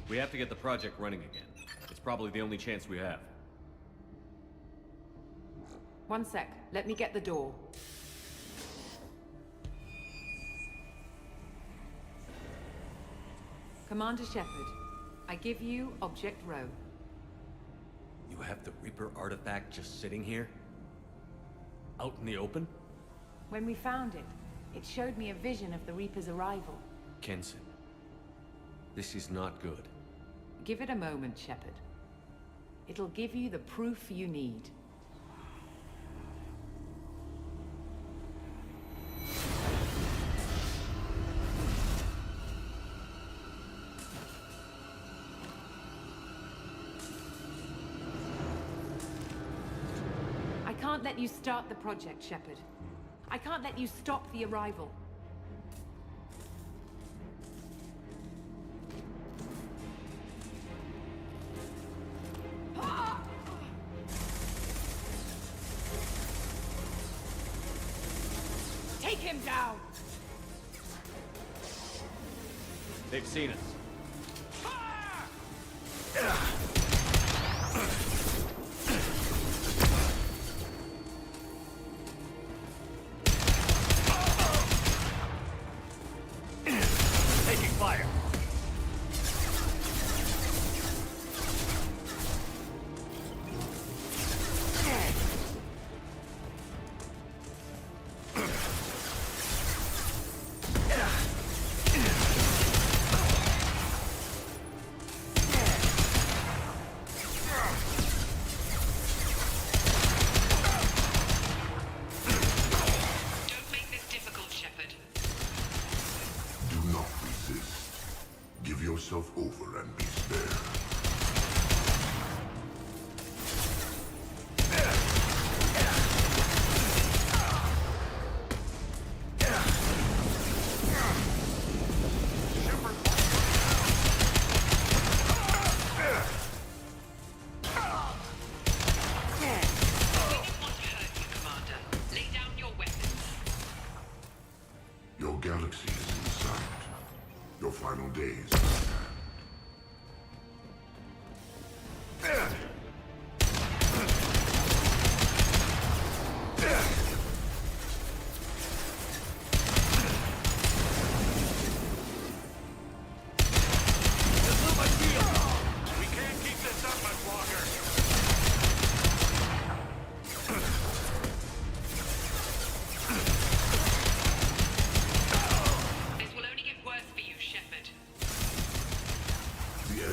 We have to get the project running again. It's probably the only chance we have. One sec. Let me get the door. Commander Shepard, I give you Object Row. You have the Reaper artifact just sitting here? Out in the open? When we found it, it showed me a vision of the Reaper's arrival. Kenson, this is not good. Give it a moment, Shepard. It'll give you the proof you need. I can't let you start the project, Shepard. I can't let you stop the arrival. Take him down! They've seen us. Taking fire.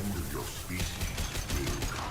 end of your species will come.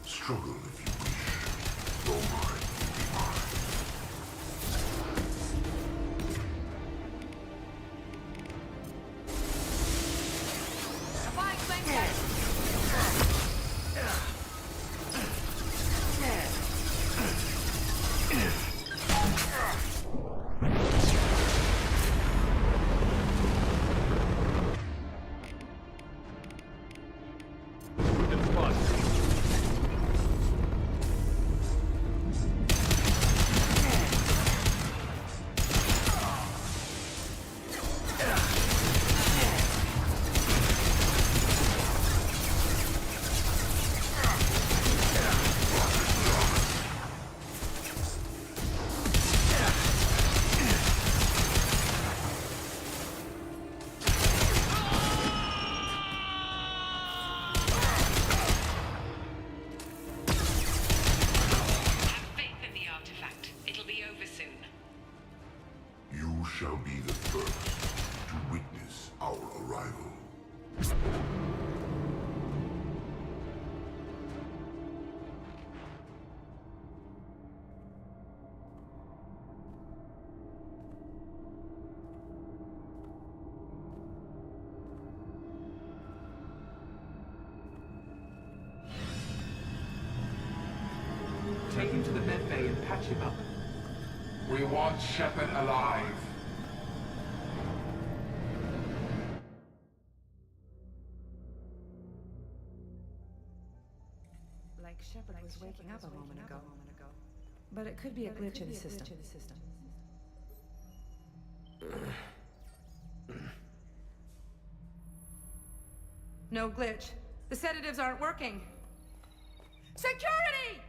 Struggle if you wish. Your mind will be mine. You shall be the first to witness our arrival. Take him to the med bay and patch him up. We want Shepard alive. Like Shepard was waking up a moment ago. But it could be a glitch in the system. No glitch. The sedatives aren't working. Security!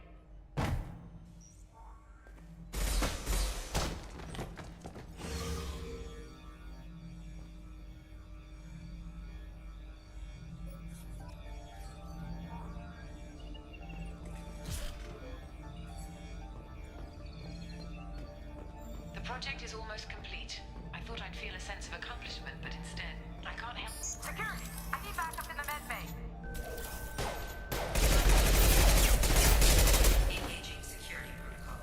The project is almost complete. I thought I'd feel a sense of accomplishment, but instead, I can't help. Security! I need backup in the med bay. Engaging security protocol.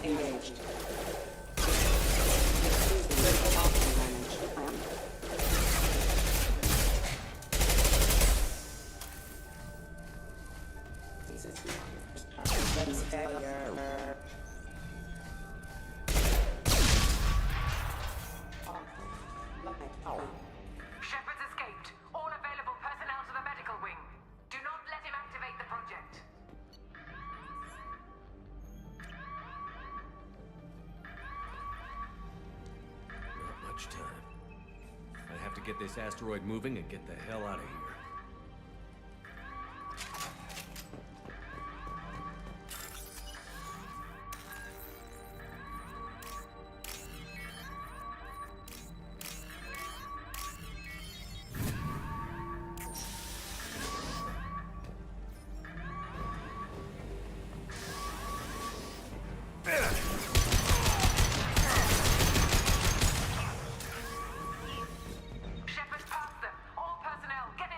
Engaged. Shepard's escaped. All available personnel to the medical wing. Do not let him activate the project. Not much time. I have to get this asteroid moving and get the hell out of here. Shepard's past them. All personnel, get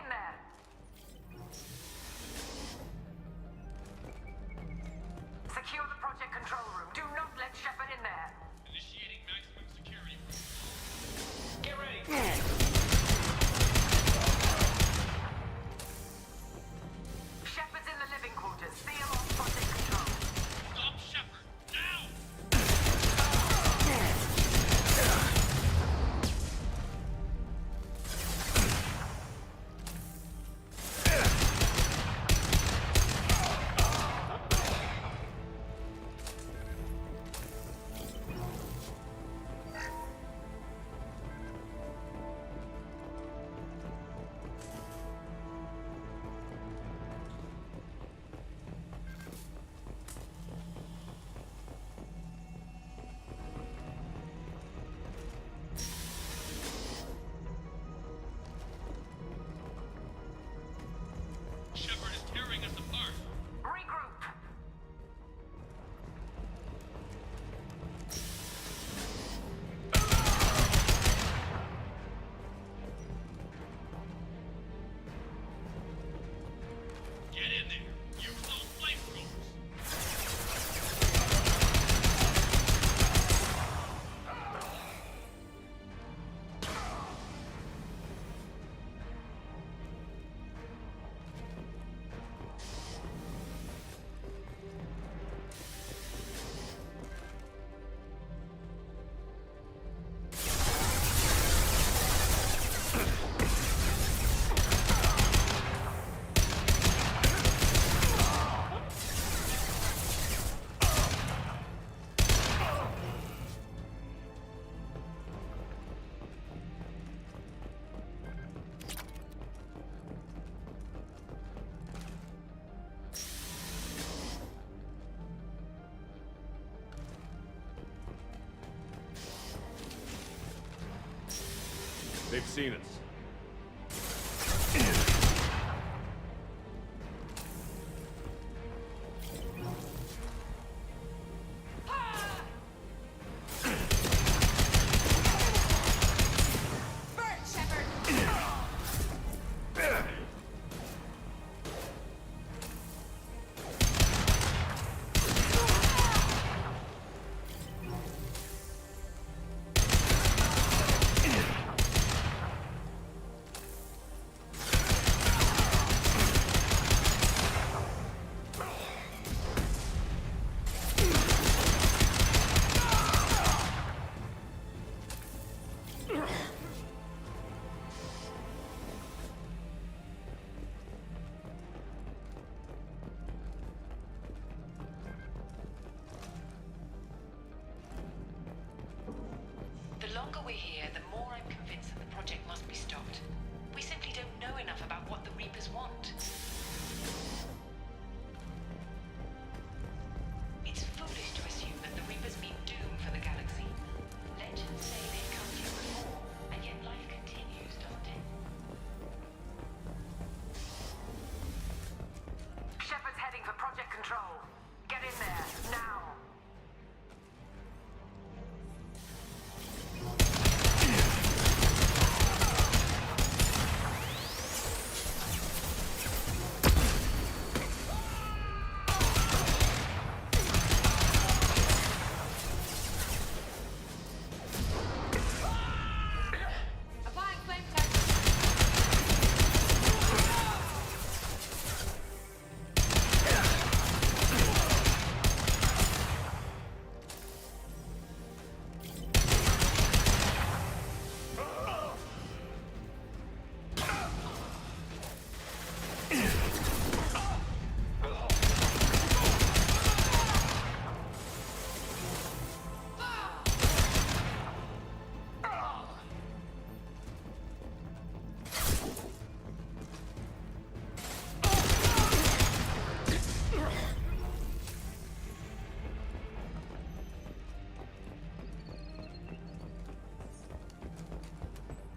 They've seen us. The longer we're here, the more I'm convinced that the project must be stopped. We simply don't know enough about what the Reapers want. It's foolish to assume that the Reapers mean doom for the galaxy. Legends say they've come here before, and yet life continues, doesn't it? Shepard's heading for Project Control. Get in there, now!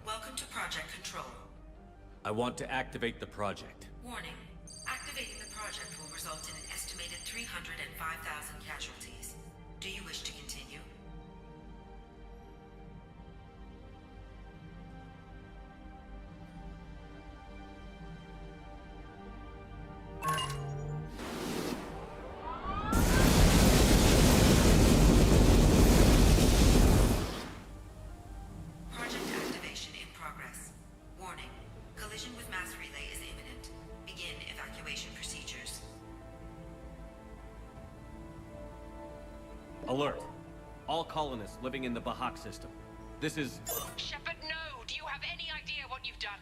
Welcome to Project Control. I want to activate the project. Warning. Activating the project will result in an estimated 305,000 casualties. Do you wish to continue? Project activation in progress. Warning. Collision with mass relay is imminent. Begin evacuation procedures. Alert. All colonists living in the Bahak system. This is... Shepard, no! Do you have any idea what you've done?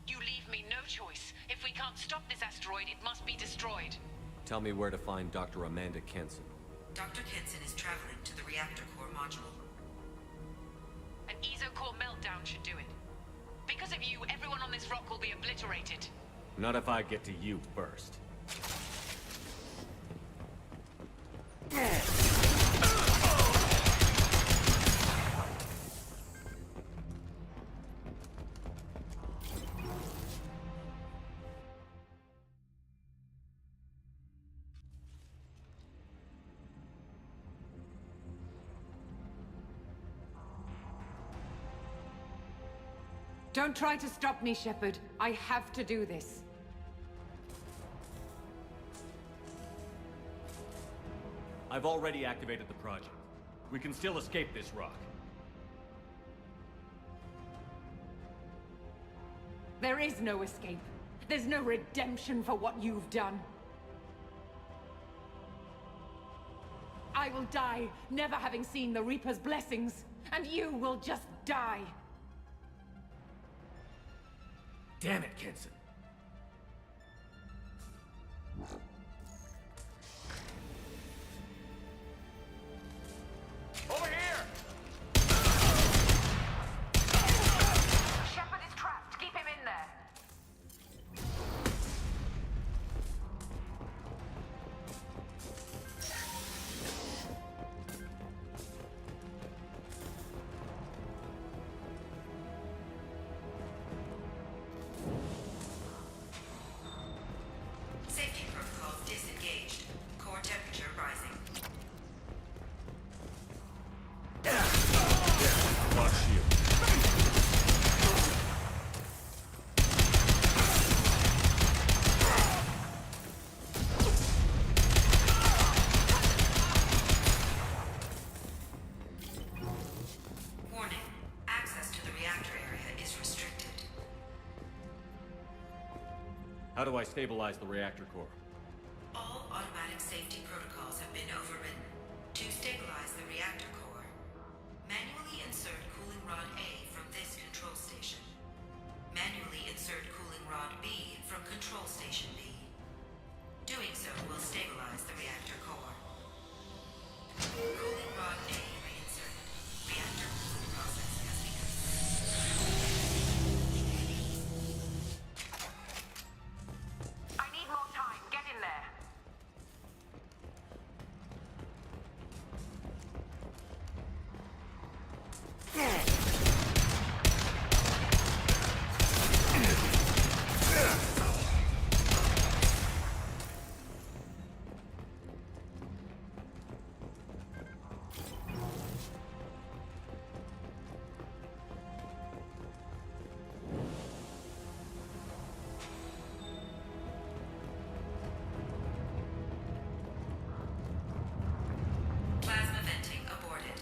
You leave me no choice. If we can't stop this asteroid, it must be destroyed. Tell me where to find Dr. Amanda Kenson. Dr. Kenson is traveling to the reactor core module. An ESO-core meltdown should do it. Because of you, everyone on this rock will be obliterated. Not if I get to you first. Don't try to stop me, Shepard. I have to do this. I've already activated the project. We can still escape this rock. There is no escape. There's no redemption for what you've done. I will die, never having seen the Reaper's blessings, and you will just die. Damn it, Kenson. Over here! Shepard is trapped. Keep him in there. How do I stabilize the reactor core? All automatic safety protocols have been overridden. To stabilize the reactor core, manually insert cooling rod A from this control station. Manually insert cooling rod B from control station B. Doing so will stabilize the reactor core. Cooling rod A reinserted. Reactor cooling process has begun. I need more time. Get in there. Plasma venting aborted.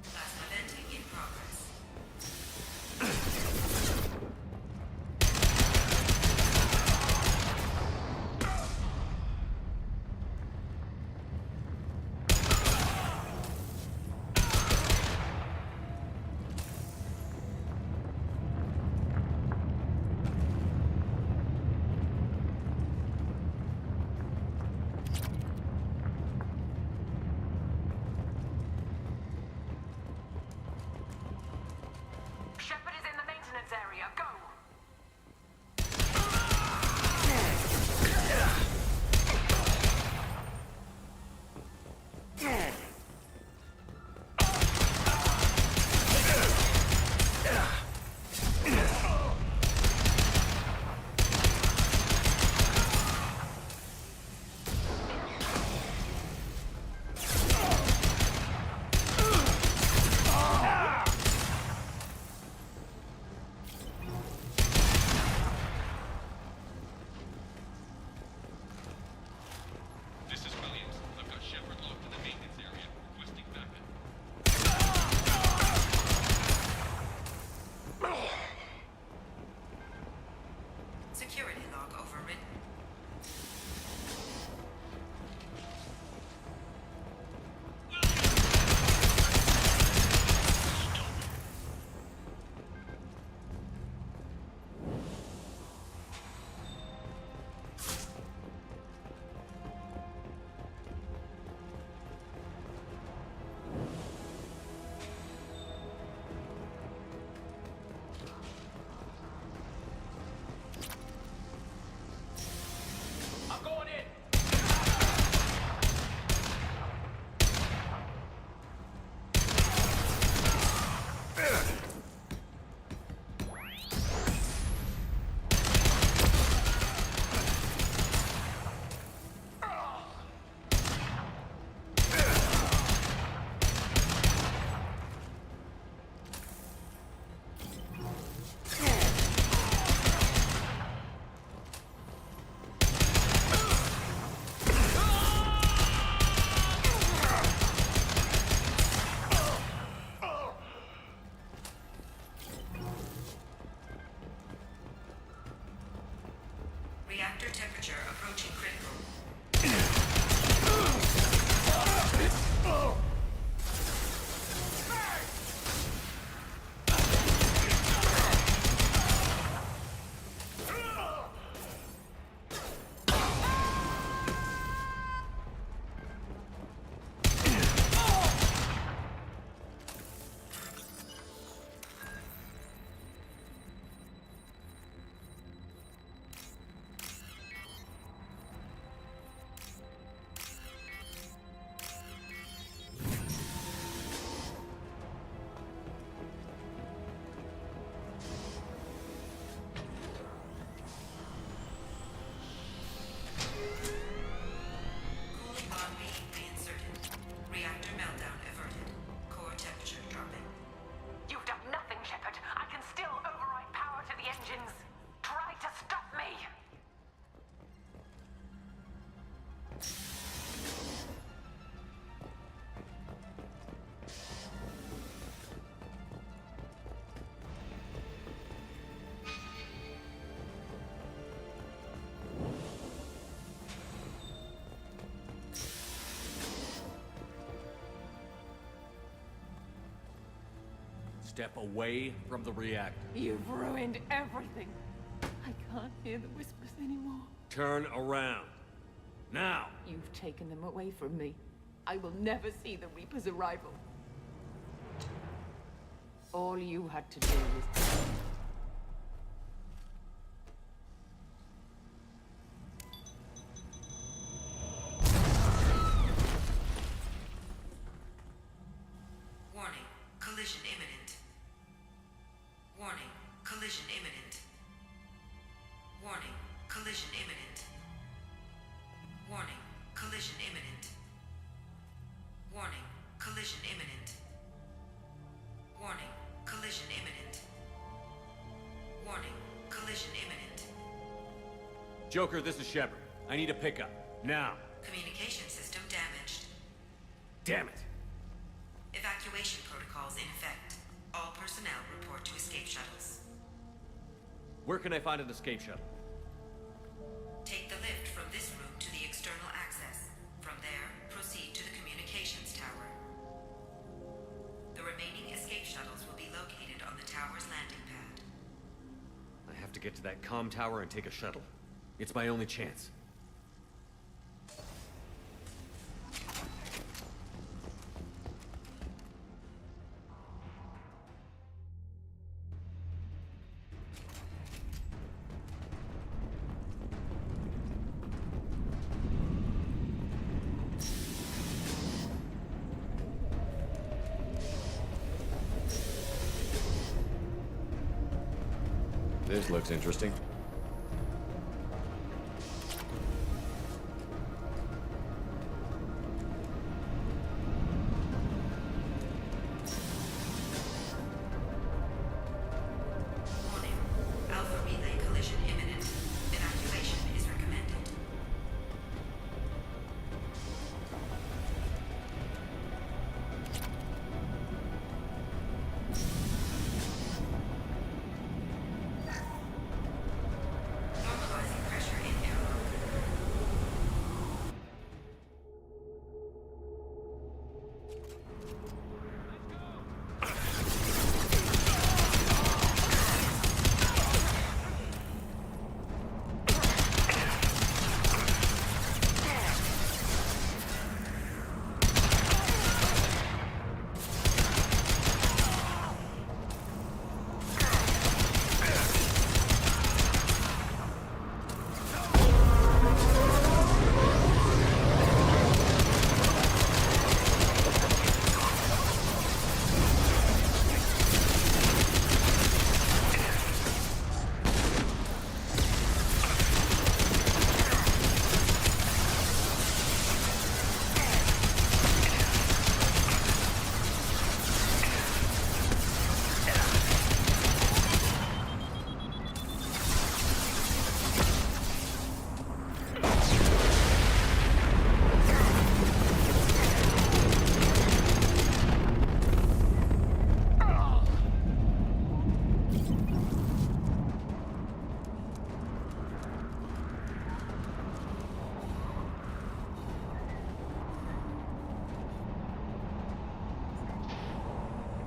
Plasma venting in progress. Shepard is in the maintenance area. Go! This is Williams. I've got Shepard locked in the maintenance area, requesting backup. Security log overridden. I'm going in! Reactor temperature approaching critical. step away from the reactor. You've ruined everything. I can't hear the whispers anymore. Turn around. Now! You've taken them away from me. I will never see the Reaper's arrival. All you had to do was... Warning, collision imminent. Warning, collision imminent. Warning, collision imminent. Warning, collision imminent. Warning, collision imminent. Warning, collision imminent. Warning, collision imminent. Joker, this is Shepard. I need a pickup. Now. Communication system damaged. Damn it. Evacuation protocols in effect. All personnel report to escape shuttles. Where can I find an escape shuttle? Take the lift from this room to the external access. From there, proceed to the communications tower. The remaining escape shuttles will be located on the tower's landing pad. I have to get to that comm tower and take a shuttle. It's my only chance. This looks interesting. Warning. Alpha relay collision imminent. Evacuation is recommended. Normalizing pressure in airlock.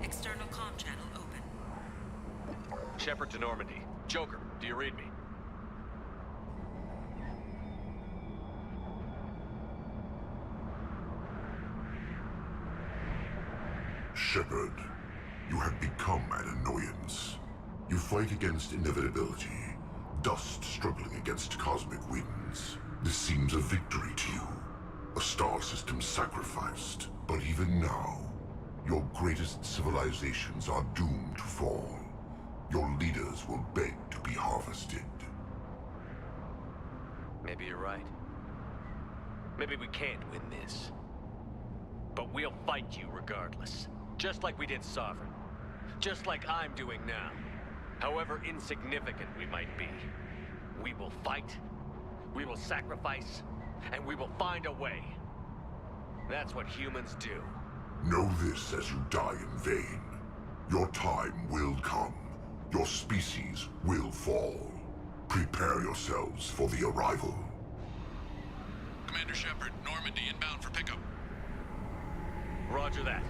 External comm channel open. Shepard to Normandy. Joker, do you read me? Shepard, you have become an annoyance. You fight against inevitability, dust struggling against cosmic winds. This seems a victory to you. A star system sacrificed. But even now, your greatest civilizations are doomed to fall. Your leaders will beg to be harvested. Maybe you're right. Maybe we can't win this. But we'll fight you regardless. Just like we did Sovereign. Just like I'm doing now. However insignificant we might be. We will fight, we will sacrifice, and we will find a way. That's what humans do. Know this as you die in vain. Your time will come. Your species will fall. Prepare yourselves for the arrival. Commander Shepard, Normandy inbound for pickup. Roger that.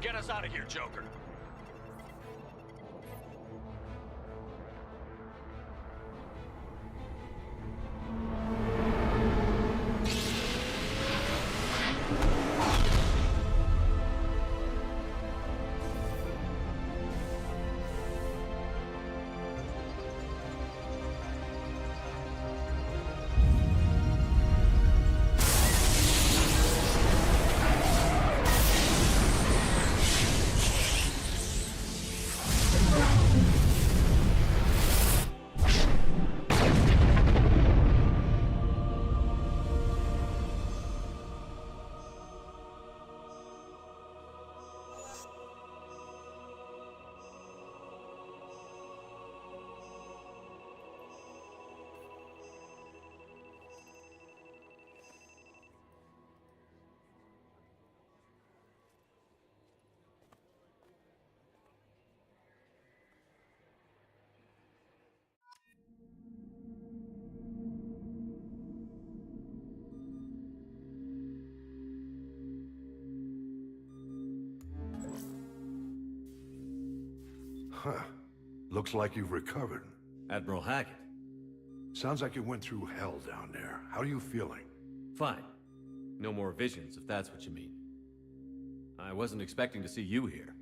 Get us out of here, Joker. Huh. Looks like you've recovered. Admiral Hackett. Sounds like you went through hell down there. How are you feeling? Fine. No more visions, if that's what you mean. I wasn't expecting to see you here.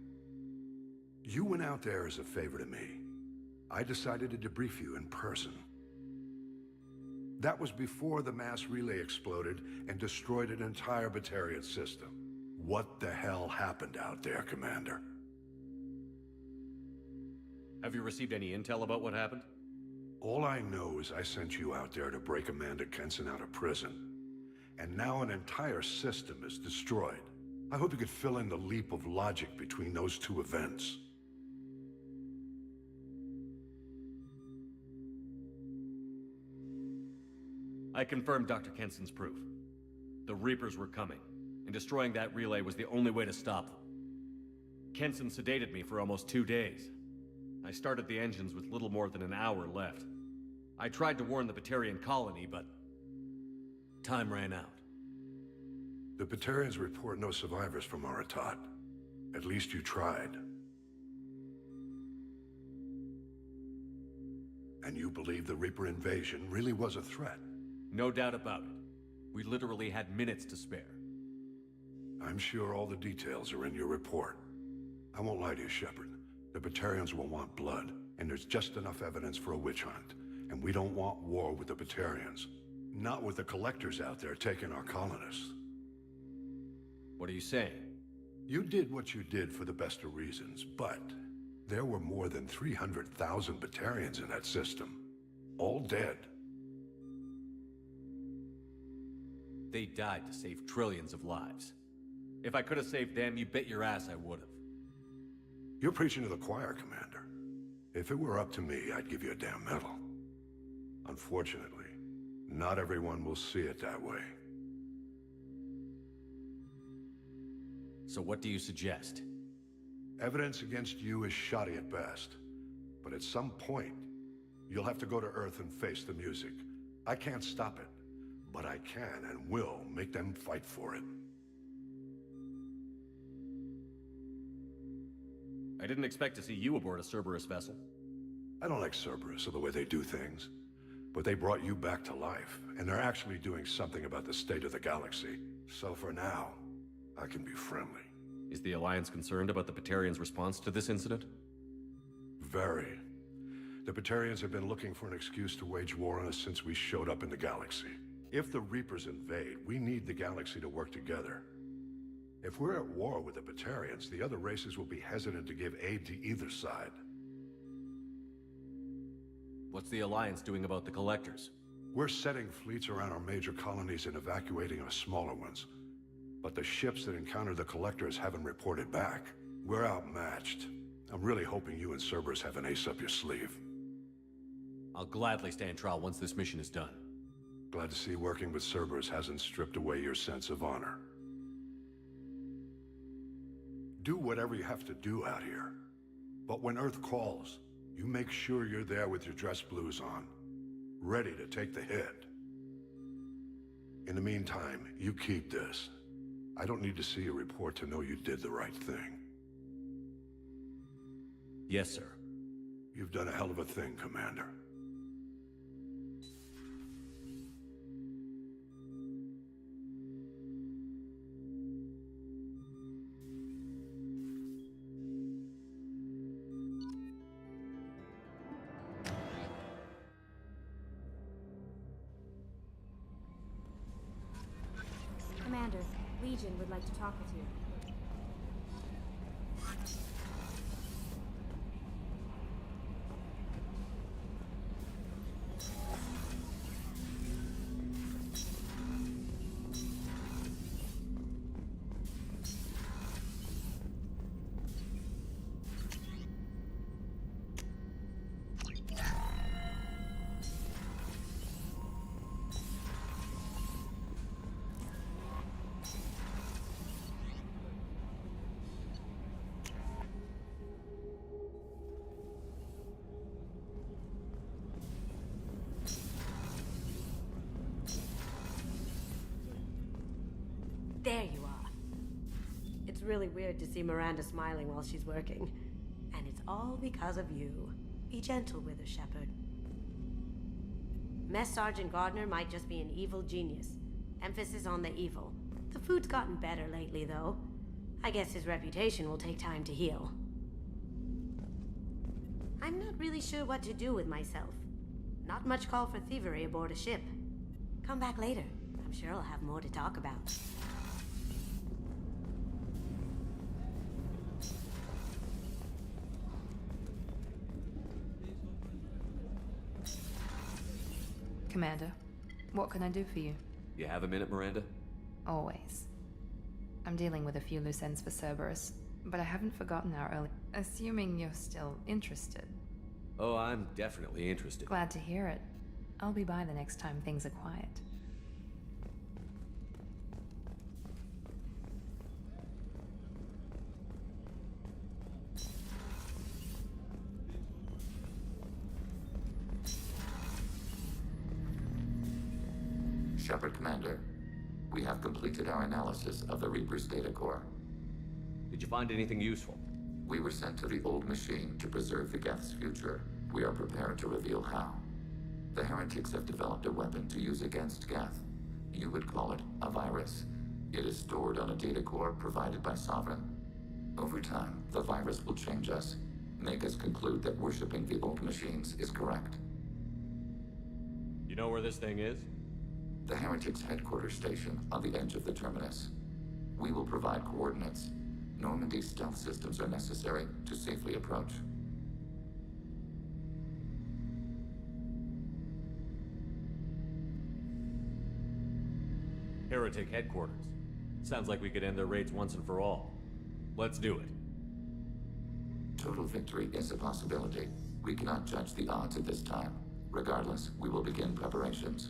You went out there as a favor to me. I decided to debrief you in person. That was before the mass relay exploded and destroyed an entire Batarian system. What the hell happened out there, Commander? Have you received any intel about what happened? All I know is I sent you out there to break Amanda Kenson out of prison. And now an entire system is destroyed. I hope you could fill in the leap of logic between those two events. I confirmed Dr. Kenson's proof. The Reapers were coming, and destroying that relay was the only way to stop them. Kenson sedated me for almost 2 days. I started the engines with little more than an hour left. I tried to warn the Batarian colony, but time ran out. The Batarians report no survivors from Aratat. At least you tried. And you believe the Reaper invasion really was a threat? No doubt about it. We literally had minutes to spare. I'm sure all the details are in your report. I won't lie to you, Shepard. The Batarians will want blood, and there's just enough evidence for a witch hunt. And we don't want war with the Batarians. Not with the collectors out there taking our colonists. What are you saying? You did what you did for the best of reasons, but there were more than 300,000 Batarians in that system. All dead. They died to save trillions of lives. If I could have saved them, you bet your ass I would have. You're preaching to the choir, Commander. If it were up to me, I'd give you a damn medal. Unfortunately, not everyone will see it that way. So what do you suggest? Evidence against you is shoddy at best. But at some point, you'll have to go to Earth and face the music. I can't stop it, but I can and will make them fight for it. I didn't expect to see you aboard a Cerberus vessel. I don't like Cerberus or the way they do things. But they brought you back to life, and they're actually doing something about the state of the galaxy. So for now, I can be friendly. Is the Alliance concerned about the Batarians' response to this incident? Very. The Batarians have been looking for an excuse to wage war on us since we showed up in the galaxy. If the Reapers invade, we need the galaxy to work together. If we're at war with the Batarians, the other races will be hesitant to give aid to either side. What's the Alliance doing about the Collectors? We're setting fleets around our major colonies and evacuating our smaller ones. But the ships that encounter the Collectors haven't reported back. We're outmatched. I'm really hoping you and Cerberus have an ace up your sleeve. I'll gladly stand trial once this mission is done. Glad to see working with Cerberus hasn't stripped away your sense of honor. Do whatever you have to do out here. But when Earth calls, you make sure you're there with your dress blues on, ready to take the hit. In the meantime, you keep this. I don't need to see a report to know you did the right thing. Yes, sir. You've done a hell of a thing, Commander. Commander, Legion would like to talk with you. There you are. It's really weird to see Miranda smiling while she's working. And it's all because of you. Be gentle with her, Shepard. Mess Sergeant Gardner might just be an evil genius. Emphasis on the evil. The food's gotten better lately, though. I guess his reputation will take time to heal. I'm not really sure what to do with myself. Not much call for thievery aboard a ship. Come back later. I'm sure I'll have more to talk about. Commander, what can I do for you? You have a minute, Miranda? Always. I'm dealing with a few loose ends for Cerberus, but I haven't forgotten our early... Assuming you're still interested. Oh, I'm definitely interested. Glad to hear it. I'll be by the next time things are quiet. Shepard, Commander. We have completed our analysis of the Reaper's data core. Did you find anything useful? We were sent to the old machine to preserve the Geth's future. We are prepared to reveal how. The heretics have developed a weapon to use against Geth. You would call it a virus. It is stored on a data core provided by Sovereign. Over time, the virus will change us, make us conclude that worshipping the old machines is correct. You know where this thing is? The heretics' headquarters station on the edge of the terminus. We will provide coordinates. Normandy's stealth systems are necessary to safely approach. Heretic headquarters. Sounds like we could end their raids once and for all. Let's do it. Total victory is a possibility. We cannot judge the odds at this time. Regardless, we will begin preparations.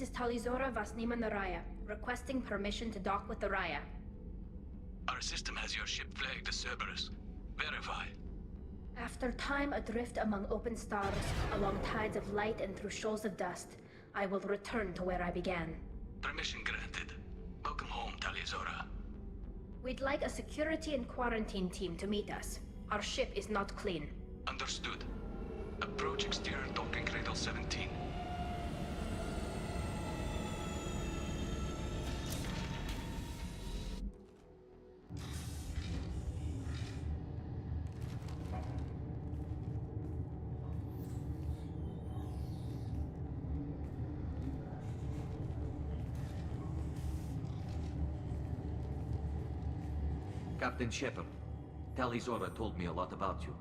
This is Talizora Vasnima Naraya, requesting permission to dock with the Raya. Our system has your ship flagged as Cerberus. Verify. After time adrift among open stars, along tides of light and through shoals of dust, I will return to where I began. Permission granted. Welcome home, Talizora. We'd like a security and quarantine team to meet us. Our ship is not clean. Understood. Approach exterior docking cradle 17. Captain Shepard, Tali Zora told me a lot about you.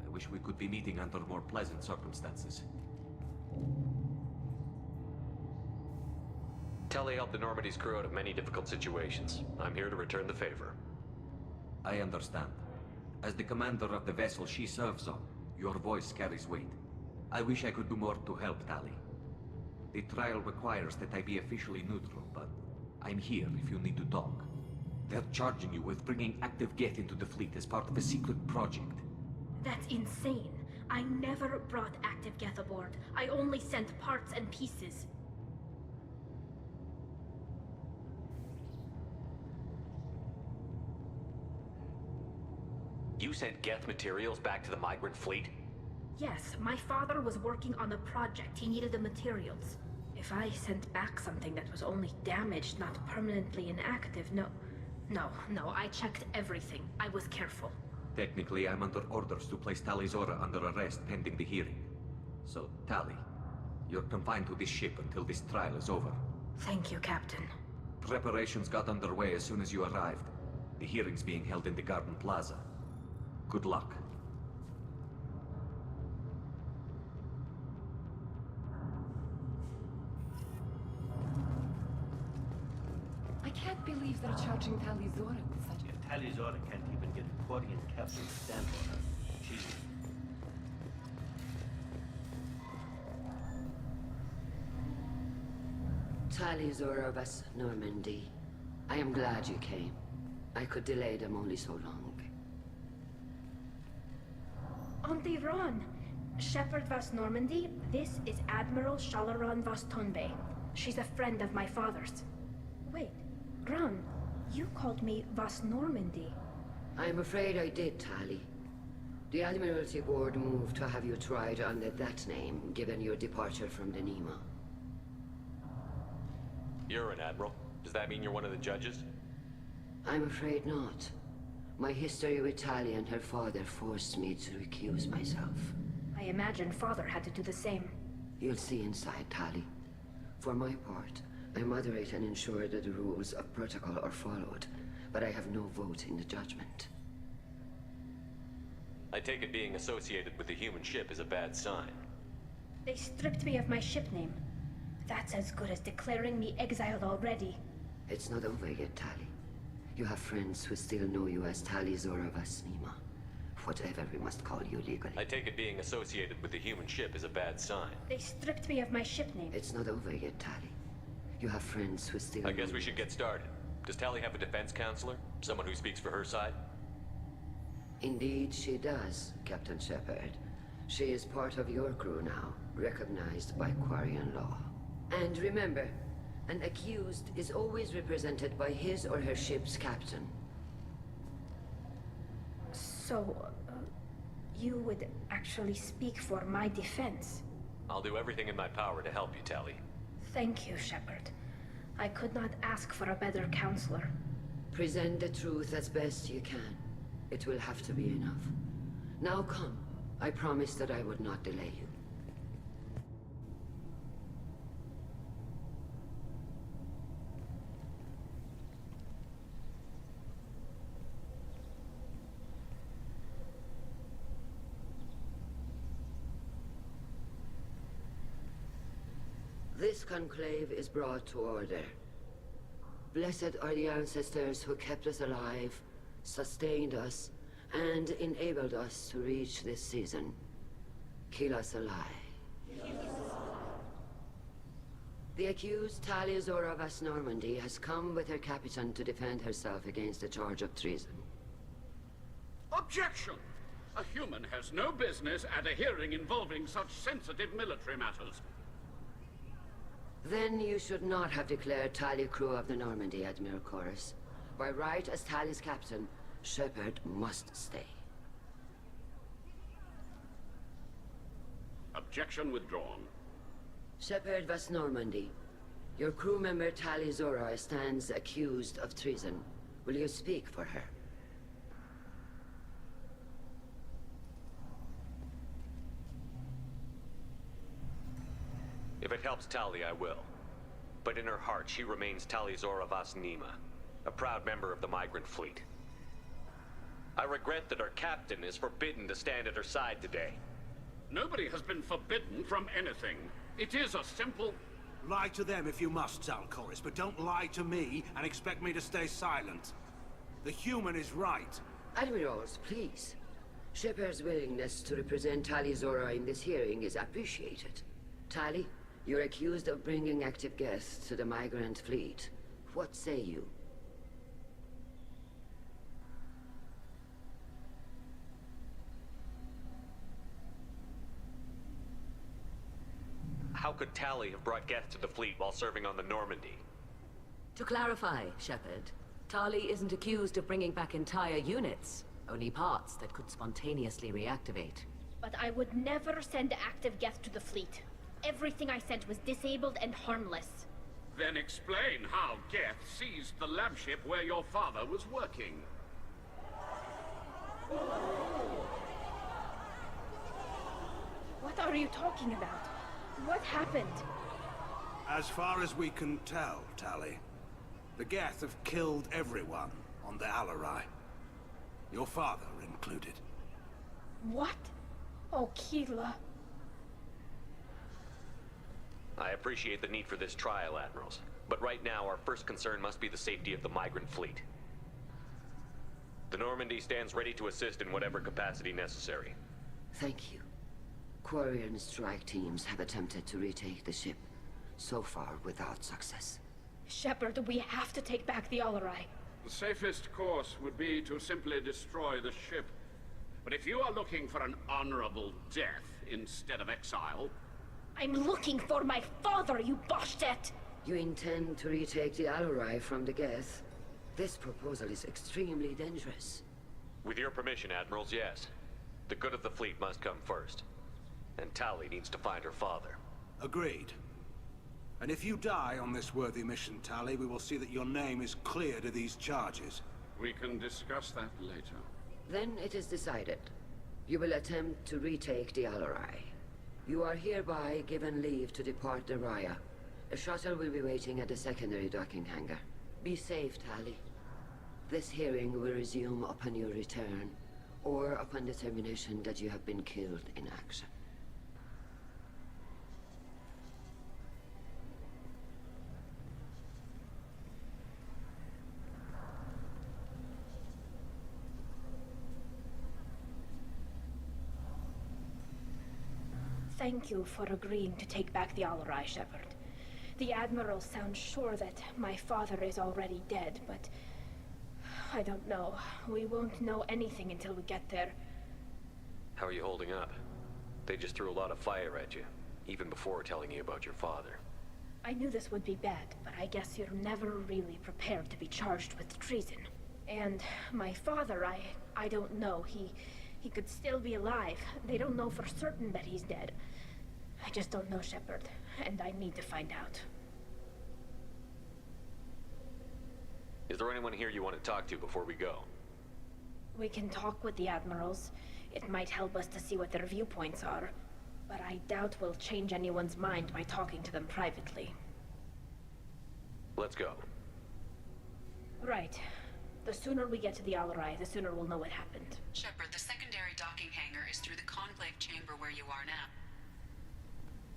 I wish we could be meeting under more pleasant circumstances. Tali helped the Normandy's crew out of many difficult situations. I'm here to return the favor. I understand. As the commander of the vessel she serves on, your voice carries weight. I wish I could do more to help Tali. The trial requires that I be officially neutral, but I'm here if you need to talk. They're charging you with bringing active Geth into the fleet as part of a secret project. That's insane. I never brought active Geth aboard. I only sent parts and pieces. You sent Geth materials back to the migrant fleet? Yes, my father was working on a project. He needed the materials. If I sent back something that was only damaged, not permanently inactive, No, I checked everything. I was careful. Technically, I'm under orders to place Tali Zora under arrest pending the hearing. So, Tali, you're confined to this ship until this trial is over. Thank you, Captain. Preparations got underway as soon as you arrived. The hearing's being held in the Garden Plaza. Good luck. I can't believe they're charging Tali Zora with such a... Tali Zora can't even get a Quarian captain to stand for her. She's... Tali Zora vas Normandy. I am glad you came. I could delay them only so long. Auntie Ron! Shepard vas Normandy, this is Admiral Shalaron vas Tonbe. She's a friend of my father's. Wait, Ron, you called me vas Normandy. I'm afraid I did, Tali. The Admiralty Board moved to have you tried under that name, given your departure from the Nema. You're an admiral. Does that mean you're one of the judges? I'm afraid not. My history with Tali and her father forced me to recuse myself. I imagine father had to do the same. You'll see inside, Tali. For my part, I moderate and ensure that the rules of protocol are followed, but I have no vote in the judgment. I take it being associated with the human ship is a bad sign. They stripped me of my ship name. That's as good as declaring me exiled already. It's not over yet, Tali. You have friends who still know you as Tali Zora vas Nema. Whatever we must call you legally. I take it being associated with the human ship is a bad sign. They stripped me of my ship name. It's not over yet, Tali. You have friends who still I guess we should get started. Does Tali have a defense counselor? Someone who speaks for her side? Indeed, she does, Captain Shepard. She is part of your crew now, recognized by Quarian law. And remember, an accused is always represented by his or her ship's captain. So, you would actually speak for my defense? I'll do everything in my power to help you, Tali. Thank you, Shepard. I could not ask for a better counselor. Present the truth as best you can. It will have to be enough. Now come. I promised that I would not delay you. This conclave is brought to order. Blessed are the ancestors who kept us alive, sustained us, and enabled us to reach this season. Kill us alive. The accused Tali Zora vas Normandy has come with her captain to defend herself against a charge of treason. Objection! A human has no business at a hearing involving such sensitive military matters. Then you should not have declared Tali crew of the Normandy, Admiral Chorus. By right as Tali's captain, Shepard must stay. Objection withdrawn. Shepard West Normandy. Your crew member Tali Zora stands accused of treason. Will you speak for her? If it helps Tali, I will. But in her heart, she remains Tali Zora Vas Nima, a proud member of the migrant fleet. I regret that our captain is forbidden to stand at her side today. Nobody has been forbidden from anything. It is a simple... Lie to them if you must, Zalcoris, but don't lie to me and expect me to stay silent. The human is right. Admirals, please. Shepard's willingness to represent Tali Zora in this hearing is appreciated. Tali, you're accused of bringing active guests to the migrant fleet. What say you? How could Tali have brought Geth to the fleet while serving on the Normandy? To clarify, Shepard, Tali isn't accused of bringing back entire units, only parts that could spontaneously reactivate. But I would never send active Geth to the fleet. Everything I sent was disabled and harmless. Then explain how Geth seized the lab ship where your father was working. What are you talking about? What happened? As far as we can tell, Tali, the Geth have killed everyone on the Alarai. Your father included. What? Oh, Keela. I appreciate the need for this trial, Admirals. But right now, our first concern must be the safety of the migrant fleet. The Normandy stands ready to assist in whatever capacity necessary. Thank you. Quarian strike teams have attempted to retake the ship, so far without success. Shepard, we have to take back the Alarai. The safest course would be to simply destroy the ship. But if you are looking for an honorable death instead of exile... I'm looking for my father, you Boshtet! You intend to retake the Alarai from the Geth? This proposal is extremely dangerous. With your permission, Admirals, yes. The good of the fleet must come first. And Tali needs to find her father. Agreed. And if you die on this worthy mission, Tali, we will see that your name is cleared of these charges. We can discuss that later. Then it is decided. You will attempt to retake the Alarai. You are hereby given leave to depart the Raya. A shuttle will be waiting at the secondary docking hangar. Be safe, Tali. This hearing will resume upon your return, or upon determination that you have been killed in action. Thank you for agreeing to take back the Alarai, Shepard. The Admiral sounds sure that my father is already dead, but... I don't know. We won't know anything until we get there. How are you holding up? They just threw a lot of fire at you, even before telling you about your father. I knew this would be bad, but I guess you're never really prepared to be charged with treason. And my father, I don't know. He could still be alive. They don't know for certain that he's dead. I just don't know, Shepard, and I need to find out. Is there anyone here you want to talk to before we go? We can talk with the Admirals. It might help us to see what their viewpoints are. But I doubt we'll change anyone's mind by talking to them privately. Let's go. Right. The sooner we get to the Alarai, the sooner we'll know what happened. Shepard, the secondary docking hangar is through the conclave chamber where you are now.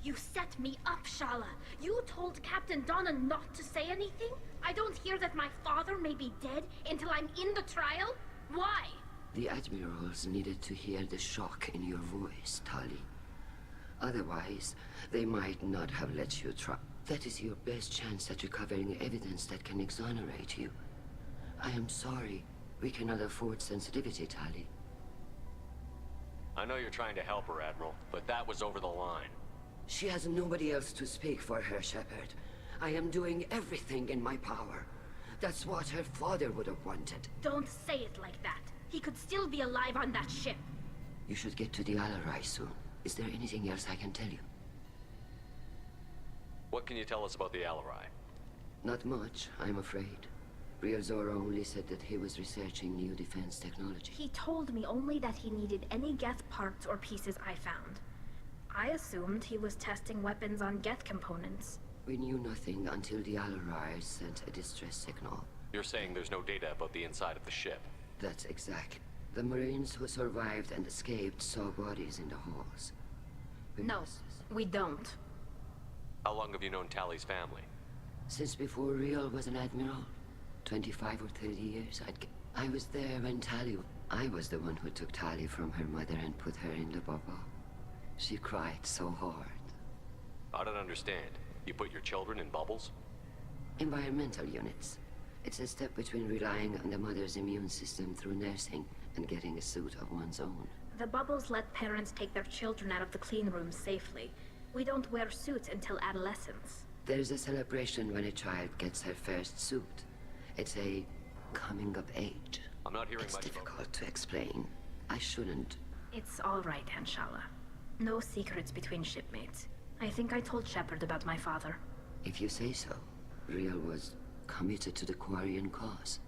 You set me up, Shala. You told Captain Donna not to say anything? I don't hear that my father may be dead until I'm in the trial? Why? The Admirals needed to hear the shock in your voice, Tali. Otherwise, they might not have let you try. That is your best chance at recovering evidence that can exonerate you. I am sorry. We cannot afford sensitivity, Tali. I know you're trying to help her, Admiral, but that was over the line. She has nobody else to speak for her, Shepard. I am doing everything in my power. That's what her father would have wanted. Don't say it like that. He could still be alive on that ship. You should get to the Alarai soon. Is there anything else I can tell you? What can you tell us about the Alarai? Not much, I'm afraid. Real Zora only said that he was researching new defense technology. He told me only that he needed any Geth parts or pieces I found. I assumed he was testing weapons on Geth components. We knew nothing until the Alarai sent a distress signal. You're saying there's no data about the inside of the ship? That's exact. The Marines who survived and escaped saw bodies in the halls. No, we don't. How long have you known Tally's family? Since before Real was an admiral. 25 or 30 years, I was there when Tally... I was the one who took Tally from her mother and put her in the bubble. She cried so hard. I don't understand. You put your children in bubbles? Environmental units. It's a step between relying on the mother's immune system through nursing and getting a suit of one's own. The bubbles let parents take their children out of the clean rooms safely. We don't wear suits until adolescence. There's a celebration when a child gets her first suit. It's a coming of age. I'm not hearing it's much difficult to explain. I shouldn't. It's all right, Anshala. No secrets between shipmates. I think I told Shepard about my father. If you say so. Real was committed to the Quarian cause.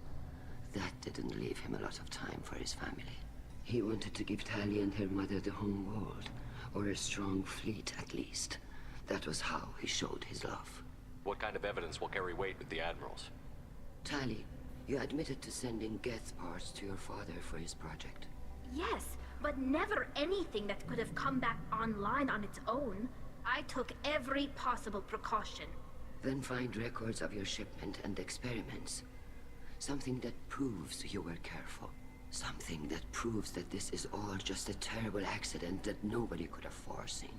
That didn't leave him a lot of time for his family. He wanted to give Tally and her mother the home world, or a strong fleet at least. That was how he showed his love. What kind of evidence will carry weight with the admirals? Tally, you admitted to sending Geth parts to your father for his project. Yes, but never anything that could have come back online on its own. I took every possible precaution. Then find records of your shipment and experiments. Something that proves you were careful. Something that proves that this is all just a terrible accident that nobody could have foreseen.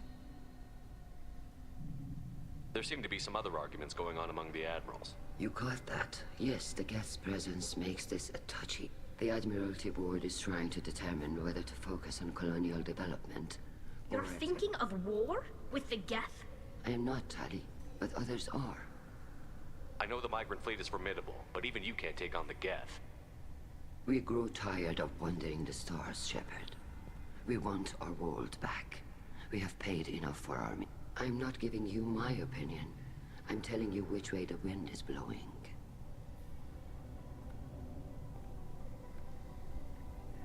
There seem to be some other arguments going on among the admirals. You caught that? Yes, the Geth's presence makes this a touchy. The Admiralty Board is trying to determine whether to focus on colonial development. You're thinking of war? With the Geth? I am not, Tally, but others are. I know the migrant fleet is formidable, but even you can't take on the Geth. We grow tired of wandering the stars, Shepard. We want our world back. We have paid enough for our... I'm not giving you my opinion. I'm telling you which way the wind is blowing.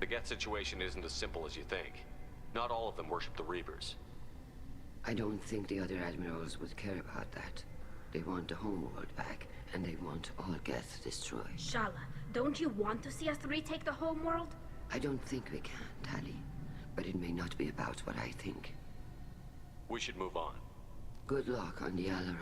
The Geth situation isn't as simple as you think. Not all of them worship the Reapers. I don't think the other admirals would care about that. They want the homeworld back, and they want all Geth destroyed. Shala, don't you want to see us retake the homeworld? I don't think we can, Tally. But it may not be about what I think. We should move on. Good luck on the Alarai.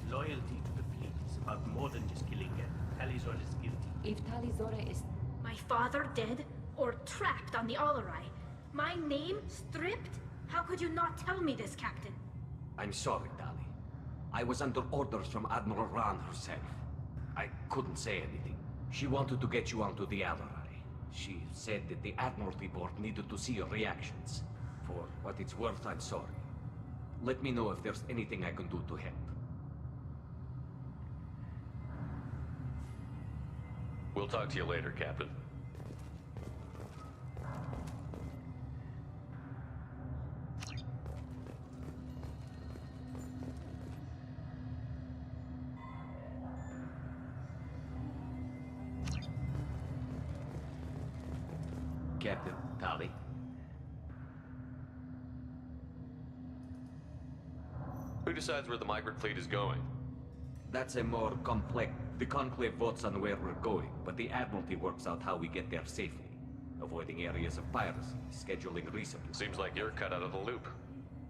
Loyalty to the fleet is about more than just killing Geth. Talizor is guilty. If Talizora is... My father dead? Or trapped on the Alarai? My name stripped? How could you not tell me this, Captain? I'm sorry, Tally. I was under orders from Admiral Ran herself. I couldn't say anything. She wanted to get you onto the Alarai. She said that the Admiralty Board needed to see your reactions. For what it's worth, I'm sorry. Let me know if there's anything I can do to help. We'll talk to you later, Captain. Captain, Tally. Who decides where the migrant fleet is going? That's a more complex... The Conclave votes on where we're going, but the Admiralty works out how we get there safely. Avoiding areas of piracy, scheduling resupply. Seems like you're cut out of the loop.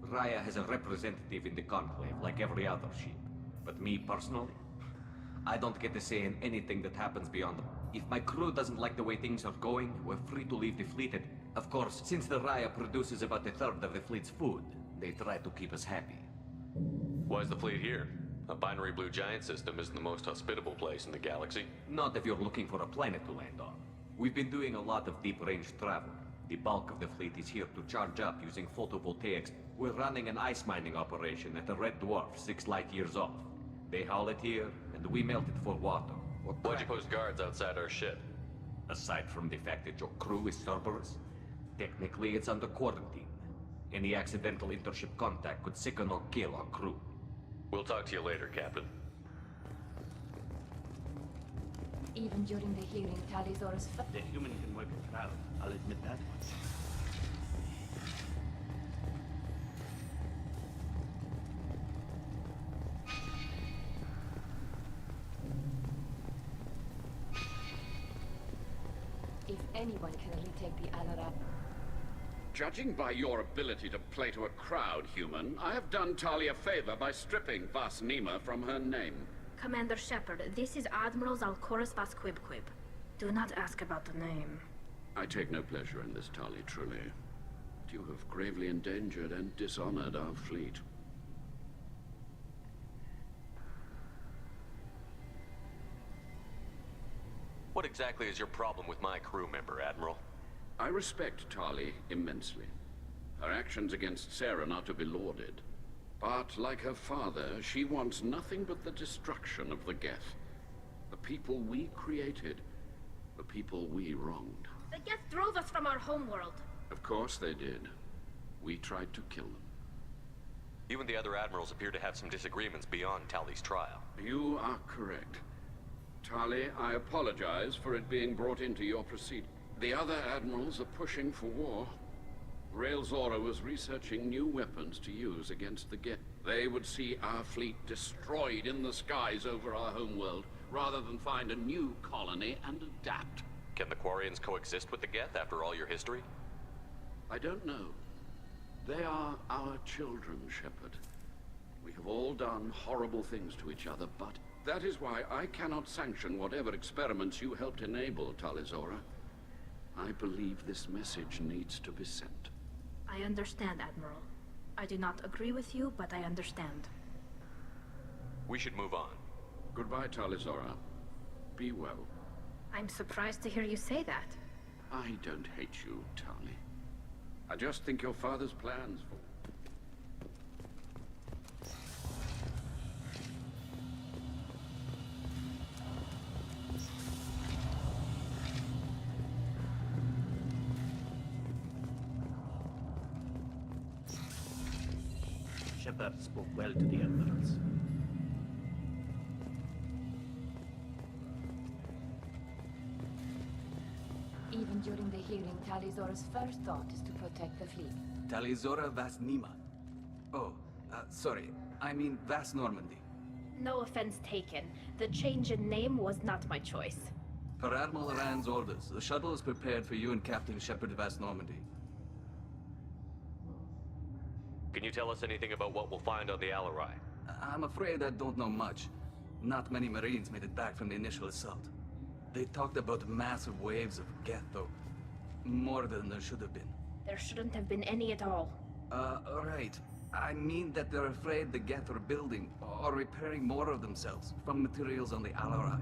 Raya has a representative in the Conclave, like every other ship. But me, personally, I don't get to say in anything that happens beyond them. If my crew doesn't like the way things are going, we're free to leave the fleet. And of course, since the Raya produces about a third of the fleet's food, they try to keep us happy. Why's the fleet here? A binary blue giant system isn't the most hospitable place in the galaxy. Not if you're looking for a planet to land on. We've been doing a lot of deep-range travel. The bulk of the fleet is here to charge up using photovoltaics. We're running an ice mining operation at the Red Dwarf, 6 light years off. They haul it here, and we melt it for water. Why'd you post guards outside our ship? Aside from the fact that your crew is Cerberus, technically it's under quarantine. Any accidental intership contact could sicken or kill our crew. We'll talk to you later, Captain. Even during the hearing, Talisaurus... The human can work a crowd, I'll admit that much. If anyone can retake the Alarat... Judging by your ability to play to a crowd, human, I have done Tali a favor by stripping Vas Nima from her name. Commander Shepard, this is Admiral Zalkorus Vasquibquib. Do not ask about the name. I take no pleasure in this, Tali, truly. But you have gravely endangered and dishonored our fleet. What exactly is your problem with my crew member, Admiral? I respect Tali immensely. Her actions against Saren are to be lauded. But, like her father, she wants nothing but the destruction of the Geth. The people we created. The people we wronged. The Geth drove us from our homeworld. Of course they did. We tried to kill them. You and the other admirals appear to have some disagreements beyond Tali's trial. You are correct. Tali, I apologize for it being brought into your proceeding. The other admirals are pushing for war. Railzora was researching new weapons to use against the Geth. They would see our fleet destroyed in the skies over our homeworld, rather than find a new colony and adapt. Can the Quarians coexist with the Geth after all your history? I don't know. They are our children, Shepard. We have all done horrible things to each other, but that is why I cannot sanction whatever experiments you helped enable, Talizora. I believe this message needs to be sent. I understand, Admiral. I do not agree with you, but I understand. We should move on. Goodbye, Talizora. Be well. I'm surprised to hear you say that. I don't hate you, Tali. I just think your father's plans for... Shepard spoke well to the Emeralds. Even during the hearing, Talisaurus' first thought is to protect the fleet. Talizora Vas Nima. Oh, sorry. I mean Vas Normandy. No offense taken. The change in name was not my choice. Per Admiral Rand's orders, the shuttle is prepared for you and Captain Shepard Vas Normandy. Can you tell us anything about what we'll find on the Alarai? I'm afraid I don't know much. Not many Marines made it back from the initial assault. They talked about massive waves of Geth, though. More than there should have been. There shouldn't have been any at all. Right. I mean that they're afraid the Geth are building or repairing more of themselves from materials on the Alarai.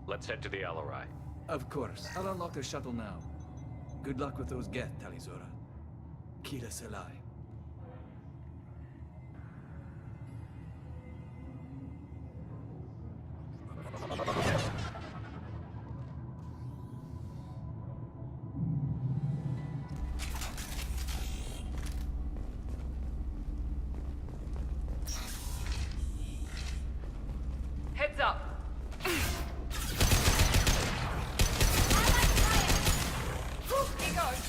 Let's head to the Alarai. Of course. I'll unlock the shuttle now. Good luck with those Geth, Talizora. Kira Selai. Heads up! Here goes!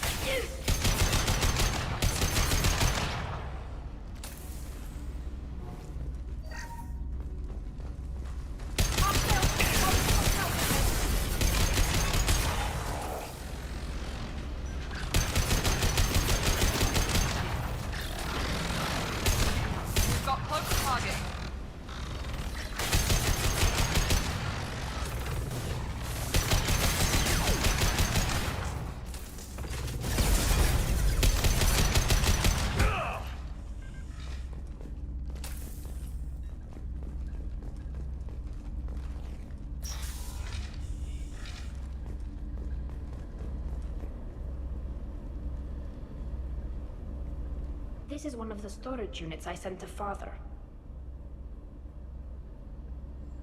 This is one of the storage units I sent to Father.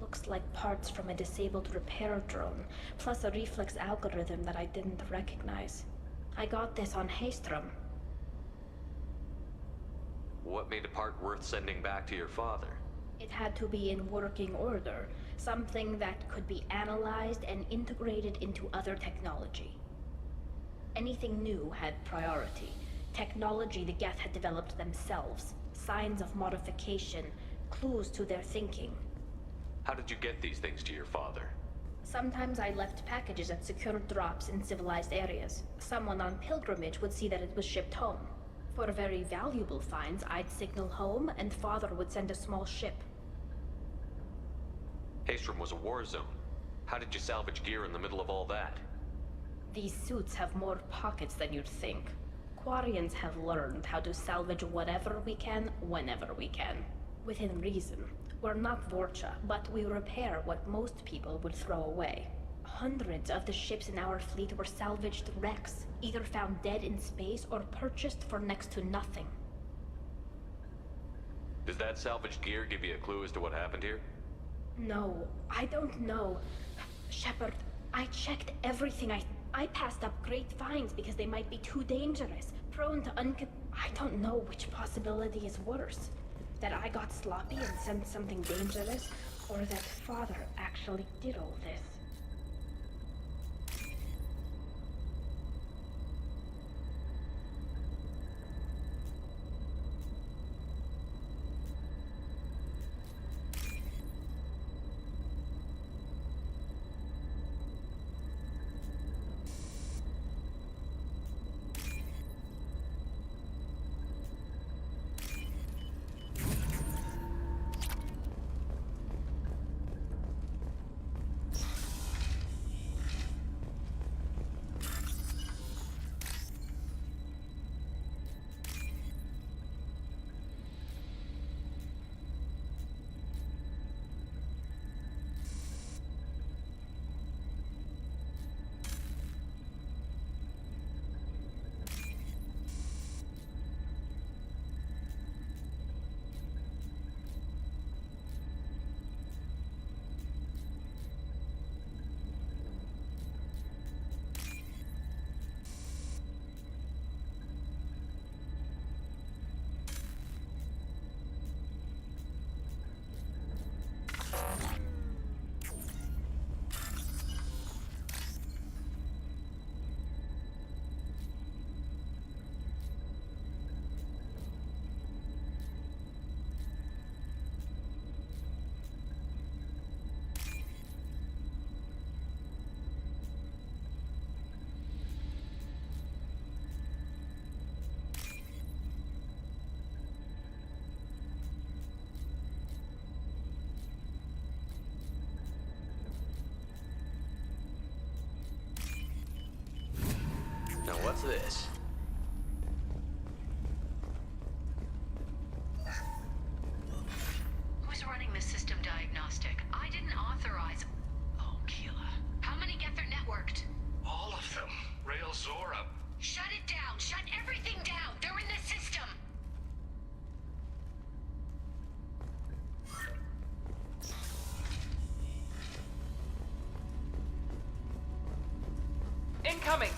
Looks like parts from a disabled repair drone, plus a reflex algorithm that I didn't recognize. I got this on Haystrom. What made a part worth sending back to your father? It had to be in working order, something that could be analyzed and integrated into other technology. Anything new had priority. Technology the Geth had developed themselves, signs of modification, clues to their thinking. How did you get these things to your father? Sometimes I left packages at secure drops in civilized areas. Someone on pilgrimage would see that it was shipped home. For very valuable finds, I'd signal home, and Father would send a small ship. Haystrom was a war zone. How did you salvage gear in the middle of all that? These suits have more pockets than you'd think. Quarians have learned how to salvage whatever we can, whenever we can. Within reason. We're not Vorcha, but we repair what most people would throw away. Hundreds of the ships in our fleet were salvaged wrecks, either found dead in space or purchased for next to nothing. Does that salvaged gear give you a clue as to what happened here? No, I don't know. Shepard, I checked everything. I passed up great finds because they might be too dangerous, prone to I don't know which possibility is worse. That I got sloppy and sent something dangerous, or that Father actually did all this. Now what's this? Who's running the system diagnostic? I didn't authorize... Oh, Keela. How many Geth are networked? All of them. RYZEN. Shut it down! Shut everything down! They're in the system! Incoming!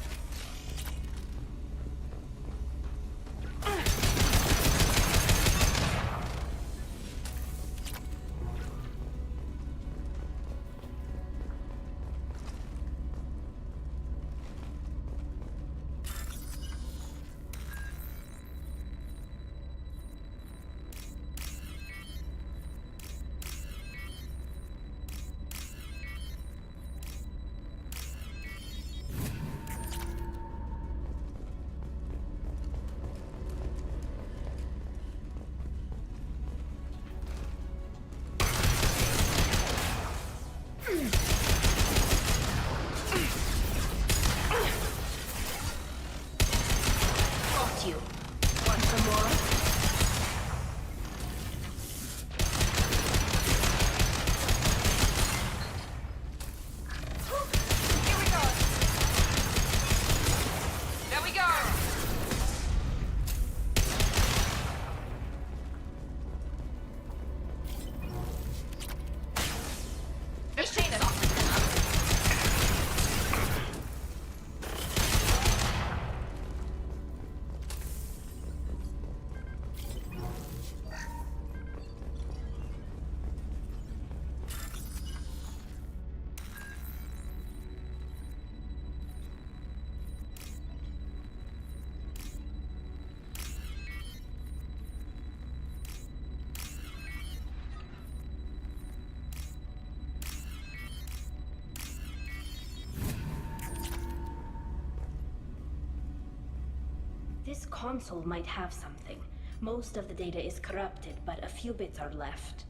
This console might have something. Most of the data is corrupted, but a few bits are left.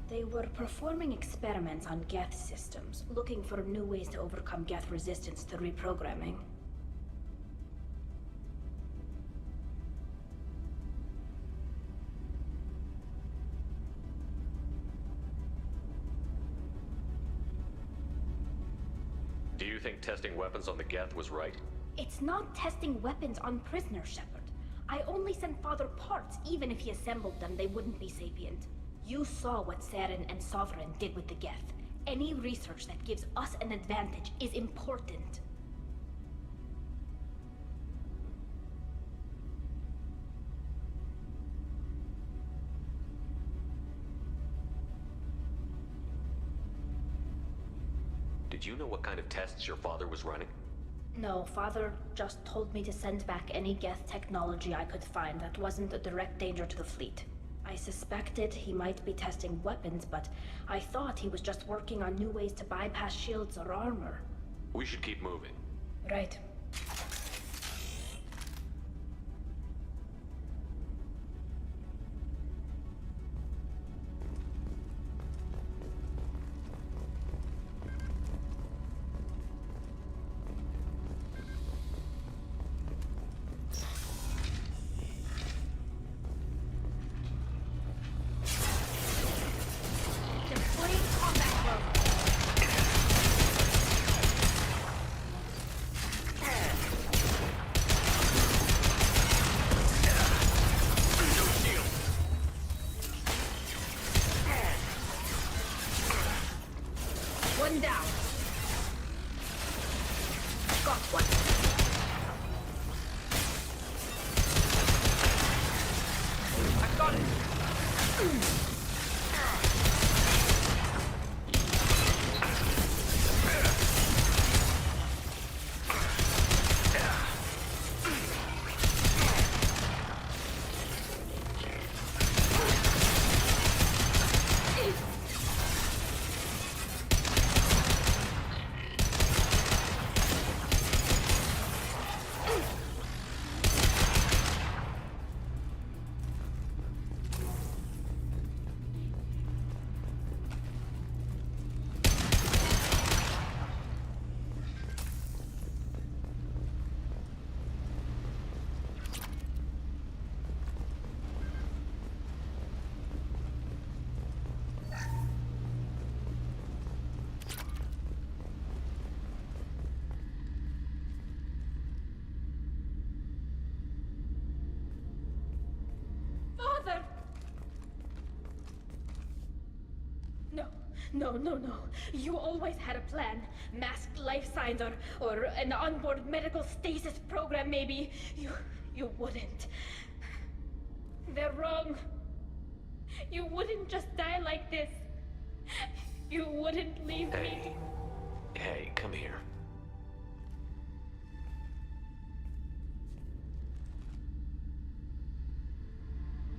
They were performing experiments on Geth systems, looking for new ways to overcome Geth resistance to reprogramming. Do you think testing weapons on the Geth was right? It's not testing weapons on prisoners, Shepard. I only sent Father parts. Even if he assembled them, they wouldn't be sapient. You saw what Saren and Sovereign did with the Geth. Any research that gives us an advantage is important. Did you know what kind of tests your father was running? No, Father just told me to send back any Geth technology I could find that wasn't a direct danger to the fleet. I suspected he might be testing weapons, but I thought he was just working on new ways to bypass shields or armor. We should keep moving. Right. One down. Got one. I got it. No. You always had a plan. Masked life signs or an onboard medical stasis program, maybe. You wouldn't. They're wrong. You wouldn't just die like this. You wouldn't leave me. Hey, come here.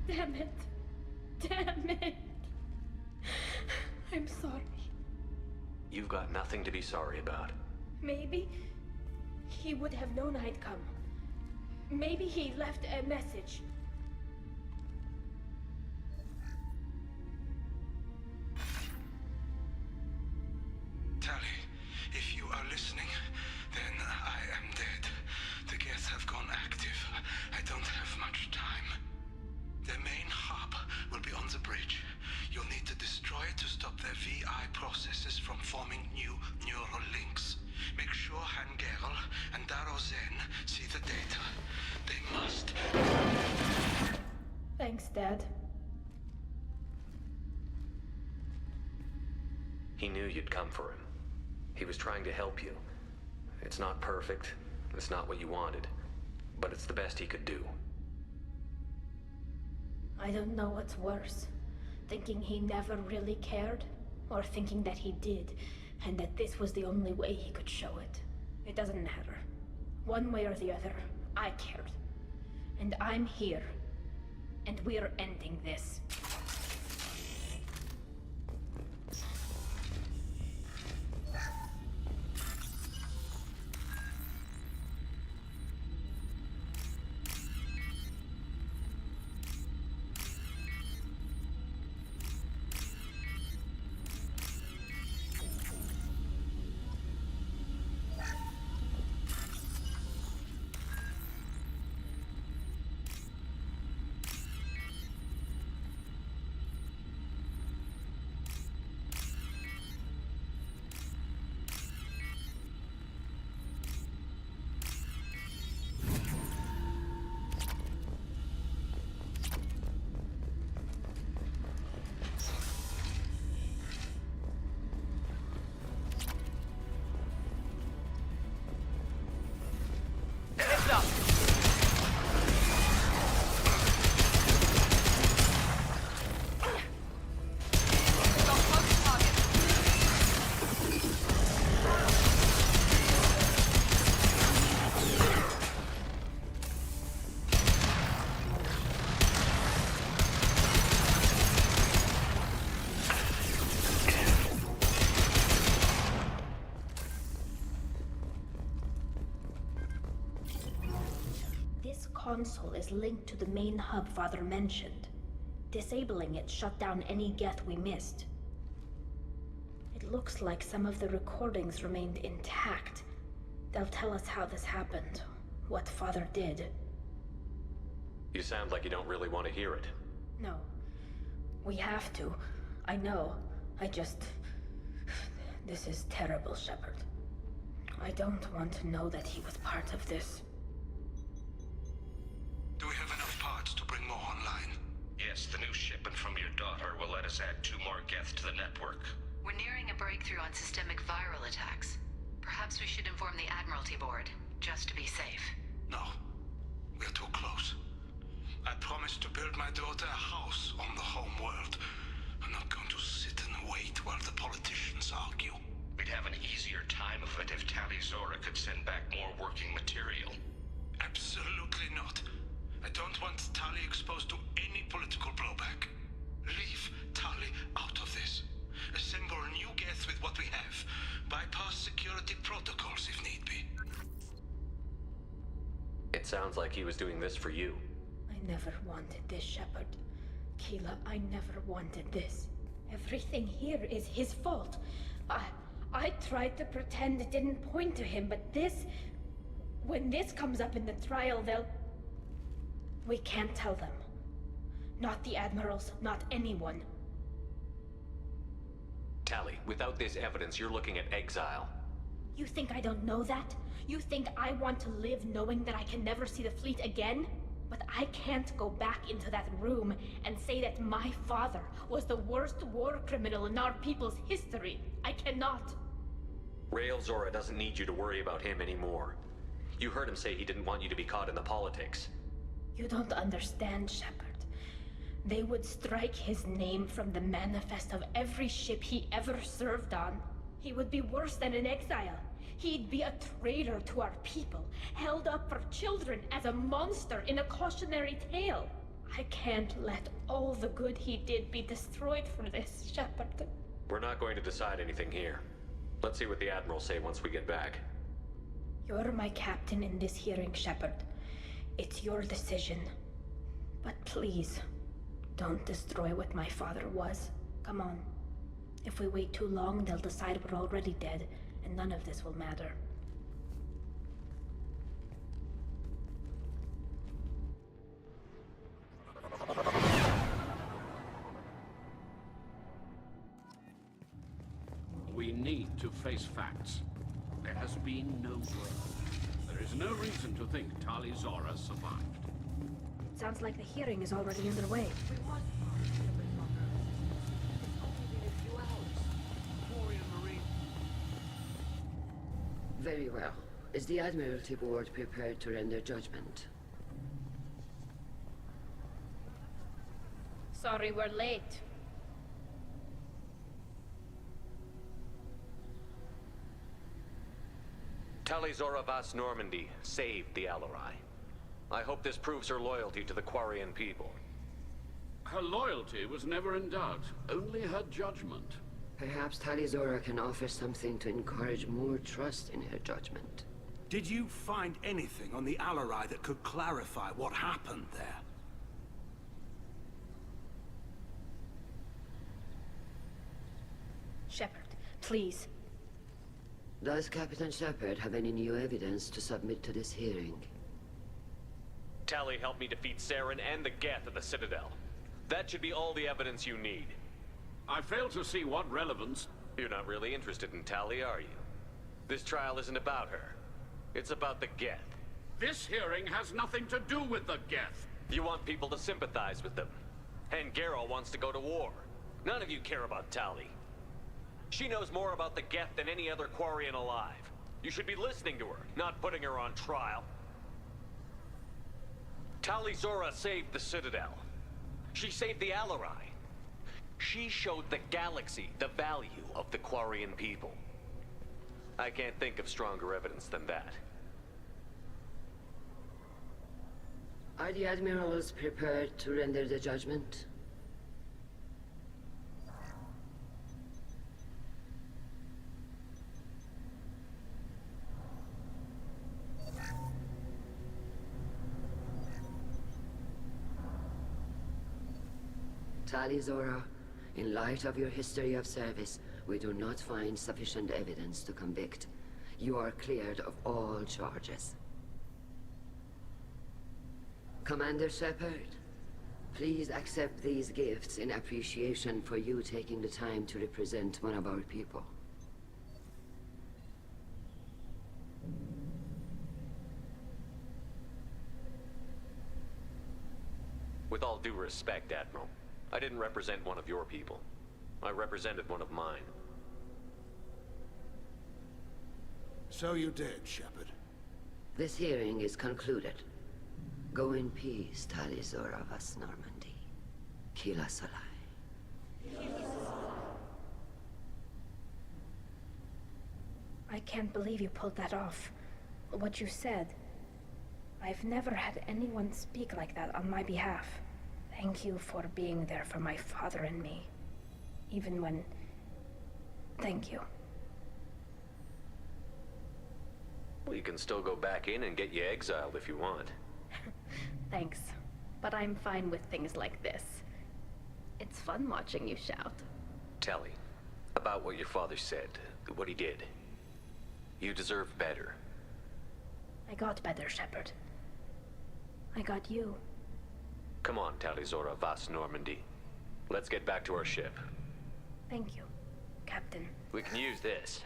Damn it. I'm sorry. You've got nothing to be sorry about. Maybe he would have known I'd come. Maybe he left a message. Tali, if you are listening, then I am dead. The Geth have gone active. I don't have much time. The main hub will be on the bridge. You'll need to destroy it to stop their VI processes from forming new neural links. Make sure Hangerl and RYZEN see the data. They must. Thanks, Dad. He knew you'd come for him. He was trying to help you. It's not perfect. It's not what you wanted. But it's the best he could do. I don't know what's worse. Thinking he never really cared, or thinking that he did, and that this was the only way he could show it. It doesn't matter. One way or the other, I cared. And I'm here. And we're ending this. console is linked to the main hub Father mentioned. Disabling it shut down any Geth we missed. It looks like some of the recordings remained intact. They'll tell us how this happened, what Father did. You sound like you don't really want to hear it. No. We have to. I know. This is terrible, Shepard. I don't want to know that he was part of this. Do we have enough parts to bring more online? Yes, the new shipment from your daughter will let us add 2 more Geth to the network. We're nearing a breakthrough on systemic viral attacks. Perhaps we should inform the Admiralty Board, just to be safe. No. We're too close. I promised to build my daughter a house on the home world. I'm not going to sit and wait while the politicians argue. We'd have an easier time of it if Tali Zora could send back more working material. Absolutely not. I don't want Tali exposed to any political blowback. Leave Tali out of this. Assemble new Geth with what we have. Bypass security protocols if need be. It sounds like he was doing this for you. I never wanted this, Shepard. Keela, I never wanted this. Everything here is his fault. I tried to pretend it didn't point to him, but this... When this comes up in the trial, they'll... We can't tell them. Not the Admirals, not anyone. Tali, without this evidence, you're looking at exile. You think I don't know that? You think I want to live knowing that I can never see the fleet again? But I can't go back into that room and say that my father was the worst war criminal in our people's history. I cannot. Rael Zora doesn't need you to worry about him anymore. You heard him say he didn't want you to be caught in the politics. You don't understand, Shepard. They would strike his name from the manifest of every ship he ever served on. He would be worse than an exile. He'd be a traitor to our people, held up for children as a monster in a cautionary tale. I can't let all the good he did be destroyed for this, Shepard. We're not going to decide anything here. Let's see what the Admirals say once we get back. You're my captain in this hearing, Shepard. It's your decision. But please, don't destroy what my father was. Come on. If we wait too long, they'll decide we're already dead, and none of this will matter. We need to face facts. There has been no blood. There is no reason to think Tali Zora survived. Sounds like the hearing is already underway. Very well. Is the Admiralty Board prepared to render judgment? Sorry we're late. Tali Zora Vas Normandy saved the Alarai. I hope this proves her loyalty to the Quarian people. Her loyalty was never in doubt, only her judgment. Perhaps Tali Zora can offer something to encourage more trust in her judgment. Did you find anything on the Alarai that could clarify what happened there? Shepard, please. Does Captain Shepard have any new evidence to submit to this hearing? Tali helped me defeat Saren and the Geth at the Citadel. That should be all the evidence you need. I fail to see what relevance... You're not really interested in Tali, are you? This trial isn't about her. It's about the Geth. This hearing has nothing to do with the Geth. You want people to sympathize with them. And Garrow wants to go to war. None of you care about Tali. She knows more about the Geth than any other Quarian alive. You should be listening to her, not putting her on trial. Tali Zora saved the Citadel. She saved the Alarai. She showed the galaxy the value of the Quarian people. I can't think of stronger evidence than that. Are the Admirals prepared to render the judgment? Tali Zora, in light of your history of service, we do not find sufficient evidence to convict. You are cleared of all charges. Commander Shepard, please accept these gifts in appreciation for you taking the time to represent one of our people. With all due respect, Admiral, I didn't represent one of your people. I represented one of mine. So you did, Shepard. This hearing is concluded. Go in peace, Tali Zora vas Normandy. Kila Solai. I can't believe you pulled that off. What you said. I've never had anyone speak like that on my behalf. Thank you for being there for my father and me. Even when... Thank you. Well, you can still go back in and get you exiled if you want. Thanks. But I'm fine with things like this. It's fun watching you shout. Tali, about what your father said, what he did. You deserve better. I got better, Shepard. I got you. Come on, Tali Zora vas Normandy. Let's get back to our ship. Thank you, Captain. We can use this.